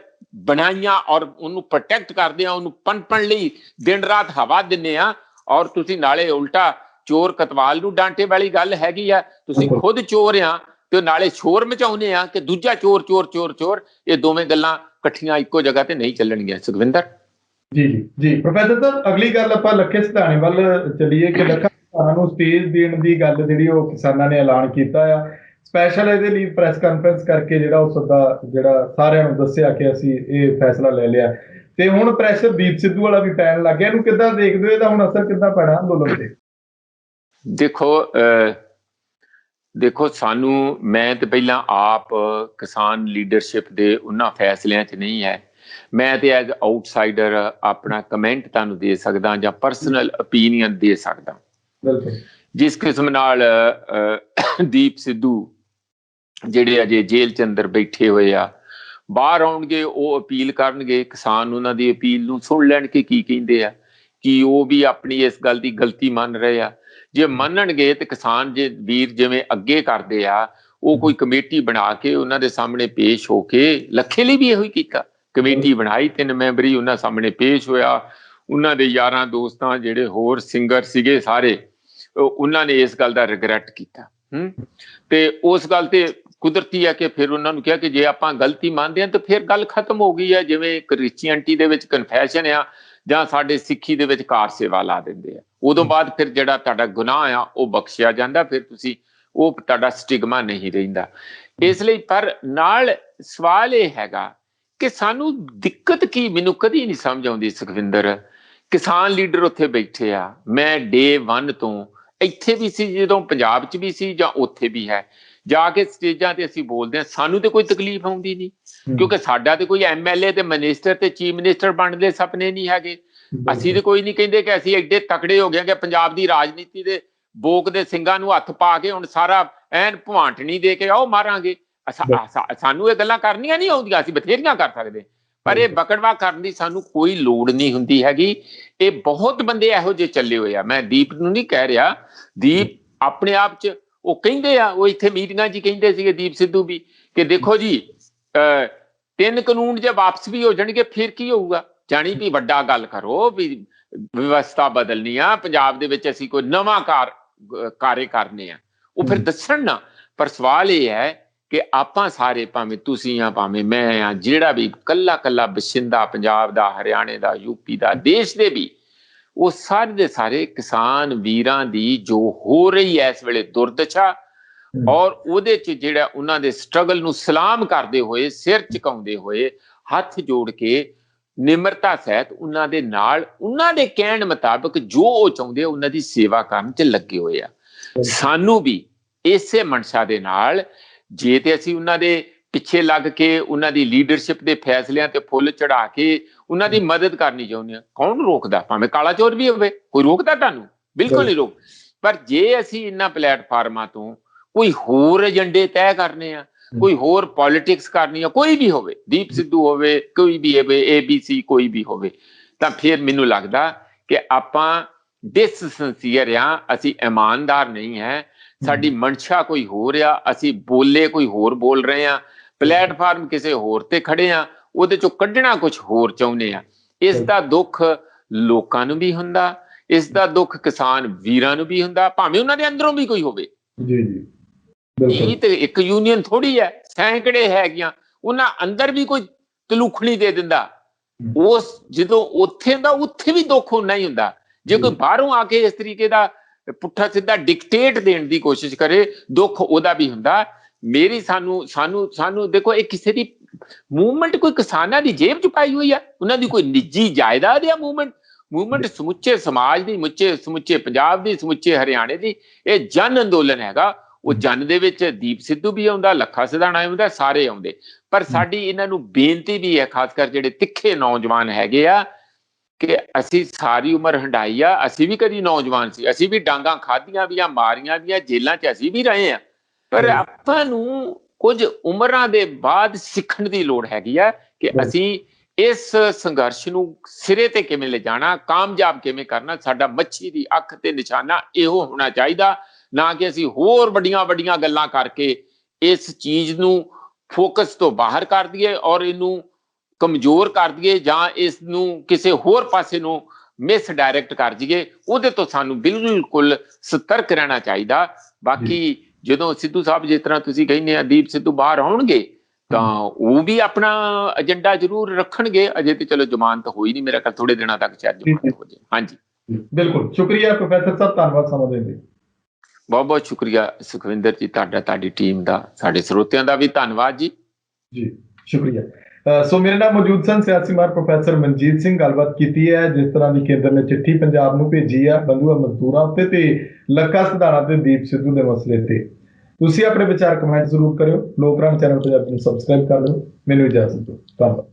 [SPEAKER 2] ਬਣਾਈਆਂ ਔਰ ਉਹਨੂੰ ਪ੍ਰੋਟੈਕਟ ਕਰਦੇ ਆ, ਉਹਨੂੰ ਪਨਪਣ ਲਈ ਦਿਨ ਰਾਤ ਹਵਾ ਦਿੰਦੇ ਆ, ਔਰ ਤੁਸੀਂ ਨਾਲੇ ਉਲਟਾ ਚੋਰ ਕਤਵਾਲ ਨੂੰ ਡਾਂਟੇ ਵਾਲੀ ਗੱਲ ਹੈਗੀ ਆ। ਤੁਸੀਂ ਖੁਦ ਚੋਰ ਆ ਤੇ ਨਾਲੇ ਸ਼ੋਰ ਮਚਾਉਂਦੇ ਆ ਕਿ ਦੂਜਾ ਚੋਰ ਚੋਰ ਚੋਰ ਚੋਰ। ਇਹ ਦੋਵੇਂ ਗੱਲਾਂ ਇਕੱਠੀਆਂ ਇੱਕੋ ਜਗ੍ਹਾ ਤੇ ਨਹੀਂ ਚੱਲਣਗੀਆਂ ਸੁਖਵਿੰਦਰ
[SPEAKER 1] ਜੀ। ਜੀ ਜੀ ਪ੍ਰੋਫੈਸਰ ਸਾਹਿਬ, ਅਗਲੀ ਗੱਲ ਆਪਾਂ ਲੱਖੇ ਸਿਧਾਣੇ ਵੱਲ ਚੱਲੀਏ ਕਿ ਲੱਖਾ ਸਿਧਾਣਾ ਨੂੰ ਸਟੇਜ ਦੇਣ ਦੀ ਗੱਲ ਜਿਹੜੀ ਉਹ ਕਿਸਾਨਾਂ ਨੇ ਐਲਾਨ ਕੀਤਾ ਆ। ਸਪੈਸ਼ਲ ਇਹਦੇ ਲਈ ਪ੍ਰੈਸ ਕਾਨਫਰੰਸ ਕਰਕੇ ਜਿਹੜਾ ਉਹ ਸੱਦਾ ਜਿਹੜਾ ਸਾਰਿਆਂ ਨੂੰ ਦੱਸਿਆ ਕਿ ਅਸੀਂ ਇਹ ਫੈਸਲਾ ਲੈ ਲਿਆ, ਤੇ ਹੁਣ ਪ੍ਰੈਸ਼ਰ ਦੀਪ ਸਿੱਧੂ ਵਾਲਾ ਵੀ ਪੈਣ ਲੱਗ ਗਿਆ। ਇਹਨੂੰ ਕਿੱਦਾਂ ਦੇਖਦੇ ਹੋ? ਇਹਦਾ ਹੁਣ ਅਸਰ ਕਿੱਦਾਂ ਪੈਣਾ ਅੰਦੋਲਨ ਤੇ?
[SPEAKER 2] ਦੇਖੋ ਸਾਨੂੰ, ਮੈਂ ਤੇ ਪਹਿਲਾਂ ਆਪ ਕਿਸਾਨ ਲੀਡਰਸ਼ਿਪ ਦੇ ਉਹਨਾਂ ਫੈਸਲਿਆਂ 'ਚ ਨਹੀਂ ਹੈ। ਮੈਂ ਤੇ ਐਜ਼ ਆਊਟਸਾਈਡਰ ਆਪਣਾ ਕਮੈਂਟ ਤੁਹਾਨੂੰ ਦੇ ਸਕਦਾ ਜਾਂ ਪਰਸਨਲ ਓਪੀਨੀਅਨ ਦੇ ਸਕਦਾ। ਜਿਸ ਕਿਸਮ ਨਾਲ ਦੀਪ ਸਿੱਧੂ ਜਿਹੜੇ ਅਜੇ ਜੇਲ੍ਹ 'ਚ ਅੰਦਰ ਬੈਠੇ ਹੋਏ ਆ, ਬਾਹਰ ਆਉਣਗੇ, ਉਹ ਅਪੀਲ ਕਰਨਗੇ, ਕਿਸਾਨ ਉਹਨਾਂ ਦੀ ਅਪੀਲ ਨੂੰ ਸੁਣ ਲੈਣ ਕਿ ਕੀ ਕਹਿੰਦੇ ਆ, ਕਿ ਉਹ ਵੀ ਆਪਣੀ ਇਸ ਗੱਲ ਦੀ ਗਲਤੀ ਮੰਨ ਰਹੇ ਆ। ਜੇ ਮੰਨਣਗੇ ਤੇ ਕਿਸਾਨ ਜੇ ਵੀਰ ਜਿਵੇਂ ਅੱਗੇ ਕਰਦੇ ਆ, ਉਹ ਕੋਈ ਕਮੇਟੀ ਬਣਾ ਕੇ ਉਹਨਾਂ ਦੇ ਸਾਹਮਣੇ ਪੇਸ਼ ਹੋ ਕੇ, ਲੱਖੇ ਲਈ ਵੀ ਇਹੋ ਹੀ ਕੀਤਾ, ਕਮੇਟੀ ਬਣਾਈ 3 ਮੈਂਬਰੀ, ਉਹਨਾਂ ਸਾਹਮਣੇ ਪੇਸ਼ ਹੋਇਆ। ਉਹਨਾਂ ਦੇ ਯਾਰਾਂ ਦੋਸਤਾਂ ਜਿਹੜੇ ਹੋਰ ਸਿੰਗਰ ਸੀਗੇ ਸਾਰੇ, ਉਹਨਾਂ ਨੇ ਇਸ ਗੱਲ ਦਾ ਰਿਗਰੈਟ ਕੀਤਾ। ਤੇ ਉਸ ਗੱਲ ਤੇ ਕੁਦਰਤੀ ਹੈ ਕਿ ਫਿਰ ਉਹਨਾਂ ਨੂੰ ਕਿਹਾ ਕਿ ਜੇ ਆਪਾਂ ਗਲਤੀ ਮੰਨਦੇ ਹਾਂ ਤਾਂ ਫਿਰ ਗੱਲ ਖਤਮ ਹੋ ਗਈ ਹੈ। ਜਿਵੇਂ ਕ੍ਰਿਸਚੀਅਨਟੀ ਦੇ ਵਿੱਚ ਕਨਫੈਸ਼ਨ ਆ ਜਾਂ ਸਾਡੇ ਸਿੱਖੀ ਦੇ ਵਿੱਚ ਕਾਰ ਸੇਵਾ ਲਾ ਦਿੰਦੇ ਆ, ਉਦੋਂ ਬਾਅਦ ਫਿਰ ਜਿਹੜਾ ਤੁਹਾਡਾ ਗੁਨਾਹ ਆ ਉਹ ਬਖਸ਼ਿਆ ਜਾਂਦਾ, ਫਿਰ ਤੁਸੀਂ ਉਹ ਤੁਹਾਡਾ ਸਟਿਗਮਾ ਨਹੀਂ ਰਹਿੰਦਾ। ਇਸ ਲਈ ਪਰ ਨਾਲ ਸਵਾਲ ਇਹ ਹੈਗਾ ਕਿ ਸਾਨੂੰ ਦਿੱਕਤ ਕੀ, ਮੈਨੂੰ ਕਦੀ ਨਹੀਂ ਸਮਝ ਆਉਂਦੀ ਸੁਖਵਿੰਦਰ। ਕਿਸਾਨ ਲੀਡਰ ਉੱਥੇ ਬੈਠੇ ਆ, ਮੈਂ ਡੇ 1 ਤੋਂ ਇੱਥੇ ਵੀ ਸੀ, ਜਦੋਂ ਪੰਜਾਬ 'ਚ ਵੀ ਸੀ ਜਾਂ ਉੱਥੇ ਵੀ ਹੈ, ਜਾ ਕੇ ਸਟੇਜਾਂ ਤੇ ਅਸੀਂ ਬੋਲਦੇ ਹਾਂ, ਸਾਨੂੰ ਤੇ ਕੋਈ ਤਕਲੀਫ ਆਉਂਦੀ ਨਹੀਂ, ਕਿਉਂਕਿ ਸਾਡਾ ਤੇ ਕੋਈ MLA ਤੇ ਮਿਨਿਸਟਰ ਤੇ ਚੀਫ ਮਿਨਿਸਟਰ ਬਣਨ ਦੇ ਸੁਪਨੇ ਨਹੀਂ ਹੈਗੇ। ਅਸੀਂ ਤੇ ਕੋਈ ਨਹੀਂ ਕਹਿੰਦੇ ਕਿ ਅਸੀਂ ਐਡੇ ਤਕੜੇ ਹੋ ਗਏ ਕਿ ਪੰਜਾਬ ਦੀ ਰਾਜਨੀਤੀ ਦੇ ਬੋਕ ਦੇ ਸਿੰਘਾਂ ਨੂੰ ਹੱਥ ਪਾ ਕੇ ਹੁਣ ਸਾਰਾ ਐਨ ਭਵਾਂਟਣੀ ਦੇ ਕੇ ਆਓ ਮਾਰਾਂਗੇ। ਸਾਨੂੰ ਇਹ ਗੱਲਾਂ ਕਰਨੀਆਂ ਨਹੀਂ ਆਉਂਦੀਆਂ, ਅਸੀਂ ਬਥੇਰੀਆਂ ਕਰ ਸਕਦੇ, ਪਰ ਇਹ ਬਕੜਵਾ ਕਰਨ ਦੀ ਸਾਨੂੰ ਕੋਈ ਲੋੜ ਨਹੀਂ ਹੁੰਦੀ ਹੈਗੀ। ਇਹ ਬਹੁਤ ਬੰਦੇ ਇਹੋ ਜਿਹੇ ਚੱਲੇ ਹੋਏ ਆ। ਮੈਂ ਦੀਪ ਨੂੰ ਨਹੀਂ ਕਹਿ ਰਿਹਾ, ਦੀਪ ਆਪਣੇ ਆਪ 'ਚ ਉਹ ਕਹਿੰਦੇ ਆ, ਉਹ ਇੱਥੇ ਮੀਟਿੰਗਾਂ 'ਚ ਕਹਿੰਦੇ ਸੀਗੇ ਦੀਪ ਸਿੱਧੂ ਵੀ ਕਿ ਦੇਖੋ ਜੀ 3 ਕਾਨੂੰਨ ਜੇ ਵਾਪਸ ਵੀ ਹੋ ਜਾਣਗੇ ਫਿਰ ਕੀ ਹੋਊਗਾ, ਜਾਣੀ ਵੀ ਵੱਡਾ ਗੱਲ ਕਰੋ ਵੀ ਵਿਵਸਥਾ ਬਦਲਣੀ ਆ ਪੰਜਾਬ ਦੇ ਵਿੱਚ, ਅਸੀਂ ਕੋਈ ਨਵਾਂ ਕਾਰੇ ਕਰਨੇ ਆ, ਉਹ ਫਿਰ ਦੱਸਣ ਨਾ। ਪਰ ਸਵਾਲ ਇਹ ਹੈ ਕਿ ਆਪਾਂ ਸਾਰੇ, ਭਾਵੇਂ ਤੁਸੀਂ ਆ ਭਾਵੇਂ ਮੈਂ ਆ, ਜਿਹੜਾ ਵੀ ਕੱਲਾ ਕੱਲਾ ਬਸ਼ਿੰਦਾ ਪੰਜਾਬ ਦਾ, ਹਰਿਆਣੇ ਦਾ, UP ਦਾ, ਦੇਸ਼ ਦੇ ਵੀ, ਉਹ ਸਾਰੇ ਦੇ ਸਾਰੇ ਕਿਸਾਨ ਵੀਰਾਂ ਦੀ ਜੋ ਹੋ ਰਹੀ ਹੈ ਇਸ ਵੇਲੇ ਦੁਰਦਸ਼ਾ, ਔਰ ਉਹਦੇ 'ਚ ਜਿਹੜਾ ਉਹਨਾਂ ਦੇ ਸਟਰਗਲ ਨੂੰ ਸਲਾਮ ਕਰਦੇ ਹੋਏ, ਸਿਰ ਝੁਕਾਉਂਦੇ ਹੋਏ, ਹੱਥ ਜੋੜ ਕੇ ਨਿਮਰਤਾ ਸਹਿਤ ਉਹਨਾਂ ਦੇ ਨਾਲ, ਉਹਨਾਂ ਦੇ ਕਹਿਣ ਮੁਤਾਬਕ ਜੋ ਉਹ ਚਾਹੁੰਦੇ ਉਹਨਾਂ ਦੀ ਸੇਵਾ ਕਰਨ 'ਚ ਲੱਗੇ ਹੋਏ ਆ। ਸਾਨੂੰ ਵੀ ਇਸੇ ਮਨਸ਼ਾ ਦੇ ਨਾਲ, ਜੇ ਤੇ ਅਸੀਂ ਉਹਨਾਂ ਦੇ ਪਿੱਛੇ ਲੱਗ ਕੇ ਉਹਨਾਂ ਦੀ ਲੀਡਰਸ਼ਿਪ ਦੇ ਫੈਸਲਿਆਂ ਤੇ ਫੁੱਲ ਚੜਾ ਕੇ ਉਹਨਾਂ ਦੀ ਮਦਦ ਕਰਨੀ ਚਾਹੁੰਦੇ ਹਾਂ, ਕੌਣ ਰੋਕਦਾ? ਭਾਵੇਂ ਕਾਲਾ ਚੋਰ ਵੀ ਹੋਵੇ, ਕੋਈ ਰੋਕਦਾ ਤੁਹਾਨੂੰ? ਬਿਲਕੁਲ ਨਹੀਂ ਰੋਕ। ਪਰ ਜੇ ਅਸੀਂ ਇਹਨਾਂ ਪਲੇਟਫਾਰਮਾਂ ਤੋਂ ਕੋਈ ਹੋਰ ਏਜੰਡੇ ਤੈਅ ਕਰਨੇ ਆ, ਕੋਈ ਹੋਰ ਪੋਲਿਟਿਕਸ ਕਰਨੀ ਆ, ਕੋਈ ਵੀ ਹੋਵੇ, ਦੀਪ ਸਿੱਧੂ ਹੋਵੇ, ਕੋਈ ਵੀ ਹੋਵੇ, ABC ਕੋਈ ਵੀ ਹੋਵੇ, ਤਾਂ ਫਿਰ ਮੈਨੂੰ ਲੱਗਦਾ ਕਿ ਆਪਾਂ ਡਿਸਸਿੰਸੀਅਰ ਆ, ਅਸੀਂ ਇਮਾਨਦਾਰ ਨਹੀਂ ਹੈ, ਸਾਡੀ ਮਨਸ਼ਾ ਕੋਈ ਹੋਰ ਆ, ਅਸੀਂ ਬੋਲੇ ਕੋਈ ਹੋਰ ਬੋਲ ਰਹੇ ਆ, ਪਲੇਟਫਾਰਮ ਕਿਸੇ ਹੋਰ ਤੇ ਖੜੇ ਆ, ਉਹਦੇ ਚੋਂ ਕੱਢਣਾ ਕੁਝ ਹੋਰ ਚਾਹੁੰਦੇ ਆ। ਇਸ ਦਾ ਦੁੱਖ ਲੋਕਾਂ ਨੂੰ ਵੀ ਹੁੰਦਾ, ਇਸ ਦਾ ਦੁੱਖ ਕਿਸਾਨ ਵੀਰਾਂ ਨੂੰ ਵੀ ਹੁੰਦਾ, ਭਾਵੇਂ ਉਹਨਾਂ ਦੇ ਅੰਦਰੋਂ ਵੀ ਕੋਈ ਹੋਵੇ। ਇਹ ਤੇ ਇੱਕ ਯੂਨੀਅਨ ਥੋੜੀ ਹੈ, ਸੈਂਕੜੇ ਹੈਗੀਆਂ, ਉਹਨਾਂ ਅੰਦਰ ਵੀ ਕੋਈ ਤਲੂਖਣੀ ਦੇ ਦਿੰਦਾ, ਉਸ ਜਦੋਂ ਉੱਥੇ ਦਾ ਉੱਥੇ ਵੀ ਦੁੱਖ ਉਨਾ ਹੀ ਹੁੰਦਾ। ਜੇ ਕੋਈ ਬਾਹਰੋਂ ਆ ਕੇ ਇਸ ਤਰੀਕੇ ਦਾ ਪੁੱਠਾ ਸਿੱਧਾ ਡਿਕਟੇਟ ਦੇਣ ਦੀ ਕੋਸ਼ਿਸ਼ ਕਰੇ, ਦੁੱਖ ਉਹਦਾ ਵੀ ਹੁੰਦਾ। ਮੇਰੀ ਸਾਨੂੰ ਦੇਖੋ, ਇਹ ਕਿਸੇ ਦੀ ਮੂਵਮੈਂਟ ਕੋਈ ਕਿਸਾਨਾਂ ਦੀ ਜੇਬ 'ਚ ਪਾਈ ਹੋਈ ਆ, ਉਹਨਾਂ ਦੀ ਕੋਈ ਨਿੱਜੀ ਜਾਇਦਾਦ ਆ ਮੂਵਮੈਂਟ ਸਮੁੱਚੇ ਸਮਾਜ ਦੀ, ਸਮੁੱਚੇ ਪੰਜਾਬ ਦੀ, ਸਮੁੱਚੇ ਹਰਿਆਣੇ ਦੀ, ਇਹ ਜਨ ਅੰਦੋਲਨ ਹੈਗਾ। ਉਹ ਜਨ ਦੇ ਵਿੱਚ ਦੀਪ ਸਿੱਧੂ ਵੀ ਆਉਂਦਾ, ਲੱਖਾ ਸਿਧਾਣਾ ਆਉਂਦਾ, ਸਾਰੇ ਆਉਂਦੇ। ਪਰ ਸਾਡੀ ਇਹਨਾਂ ਨੂੰ ਬੇਨਤੀ ਵੀ ਹੈ, ਖਾਸ ਕਰ ਜਿਹੜੇ ਤਿੱਖੇ ਨੌਜਵਾਨ ਹੈਗੇ ਆ, ਕਿ ਅਸੀਂ ਸਾਰੀ ਉਮਰ ਹੰਡਾਈ ਆ, ਅਸੀਂ ਵੀ ਕਦੀ ਨੌਜਵਾਨ ਸੀ, ਅਸੀਂ ਵੀ ਡਾਂਗਾਂ ਖਾਧੀਆਂ ਵੀ ਆ, ਮਾਰੀਆਂ ਵੀ ਆ, ਜੇਲਾਂ 'ਚ ਅਸੀਂ ਵੀ ਰਹੇ ਆ, ਪਰ ਆਪਾਂ ਨੂੰ ਕੁਝ ਉਮਰਾਂ ਦੇ ਬਾਅਦ ਸਿੱਖਣ ਦੀ ਲੋੜ ਹੈਗੀ ਆ ਕਿ ਅਸੀਂ ਇਸ ਸੰਘਰਸ਼ ਨੂੰ ਸਿਰੇ ਤੇ ਕਿਵੇਂ ਲਿਜਾਣਾ, ਕਾਮਯਾਬ ਕਿਵੇਂ ਕਰਨਾ। ਸਾਡਾ ਮੱਛੀ ਦੀ ਅੱਖ ਤੇ ਨਿਸ਼ਾਨਾ ਇਹੋ ਹੋਣਾ ਚਾਹੀਦਾ, ਨਾ ਕਿ ਅਸੀਂ ਹੋਰ ਵੱਡੀਆਂ ਵੱਡੀਆਂ ਗੱਲਾਂ ਕਰਕੇ ਇਸ ਚੀਜ਼ ਨੂੰ ਫੋਕਸ ਤੋਂ ਬਾਹਰ ਕਰ ਦਈਏ ਔਰ ਇਹਨੂੰ ਕਮਜ਼ੋਰ ਕਰ ਦਈਏ ਜਾਂ ਇਸ ਨੂੰ ਕਿਸੇ ਹੋਰ ਪਾਸੇ ਨੂੰ ਮਿਸ ਡਾਇਰੈਕਟ ਕਰ ਦਈਏ। ਉਹਦੇ ਤੋਂ ਸਾਨੂੰ ਬਿਲਕੁਲ ਸਤਰਕ ਰਹਿਣਾ ਚਾਹੀਦਾ। ਬਾਕੀ ਜਦੋਂ ਸਿੱਧੂ ਸਾਹਿਬ ਜਿਸ ਤਰ੍ਹਾਂ ਤੁਸੀਂ ਕਹਿੰਦੇ ਆ ਦੀਪ ਸਿੱਧੂ ਬਾਹਰ ਆਉਣਗੇ ਤਾਂ ਉਹ ਵੀ ਆਪਣਾ ਏਜੰਡਾ ਜ਼ਰੂਰ ਰੱਖਣਗੇ। ਅਜੇ ਤੇ ਚਲੋ ਜ਼ਮਾਨਤ ਹੋਈ ਨਹੀਂ, ਮੇਰਾ ਖਿਆਲ ਥੋੜੇ ਦਿਨਾਂ ਤੱਕ ਸ਼ਾਇਦ ਜ਼ਮਾਨਤ ਹੋ ਜਾਏ। ਹਾਂਜੀ
[SPEAKER 1] ਬਿਲਕੁਲ, ਸ਼ੁਕਰੀਆ ਪ੍ਰੋਫੈਸਰ ਸਾਹਿਬ, ਧੰਨਵਾਦ ਸਮਾਂ ਦੇਣ ਲਈ।
[SPEAKER 2] ਬਹੁਤ ਬਹੁਤ ਸ਼ੁਕਰੀਆ ਸੁਖਵਿੰਦਰ ਜੀ, ਤੁਹਾਡਾ, ਤੁਹਾਡੀ ਟੀਮ ਦਾ, ਸਾਡੇ ਸਰੋਤਿਆਂ ਦਾ ਵੀ ਧੰਨਵਾਦ ਜੀ।
[SPEAKER 1] ਜੀ ਸ਼ੁਕਰੀਆ। ਸੋ ਮੇਰੇ ਨਾਲ ਮੌਜੂਦ ਸਨ ਸਿਆਸੀ ਮਾਹਰ ਪ੍ਰੋਫੈਸਰ ਮਨਜੀਤ ਸਿੰਘ। ਗੱਲਬਾਤ ਕੀਤੀ ਹੈ ਜਿਸ ਤਰ੍ਹਾਂ ਦੀ ਕੇਂਦਰ ਨੇ ਚਿੱਠੀ ਪੰਜਾਬ ਨੂੰ ਭੇਜੀ ਆ ਬੰਧੂਆ ਮਜ਼ਦੂਰਾਂ ਉੱਤੇ ਤੇ ਲੱਖਾ ਸਿਧਾਣਾ ਤੇ ਦੀਪ ਸਿੱਧੂ ਦੇ ਮਸਲੇ ਤੇ। ਤੁਸੀਂ ਆਪਣੇ ਵਿਚਾਰ ਕਮੈਂਟ ਜ਼ਰੂਰ ਕਰਿਓ। ਲੋਕ ਰਾਮ ਚੈਨਲ ਪੰਜਾਬੀ ਨੂੰ ਸਬਸਕ੍ਰਾਈਬ ਕਰ ਲਓ। ਮੈਨੂੰ ਇਜਾਜ਼ਤ ਦਿਓ। ਧੰਨਵਾਦ।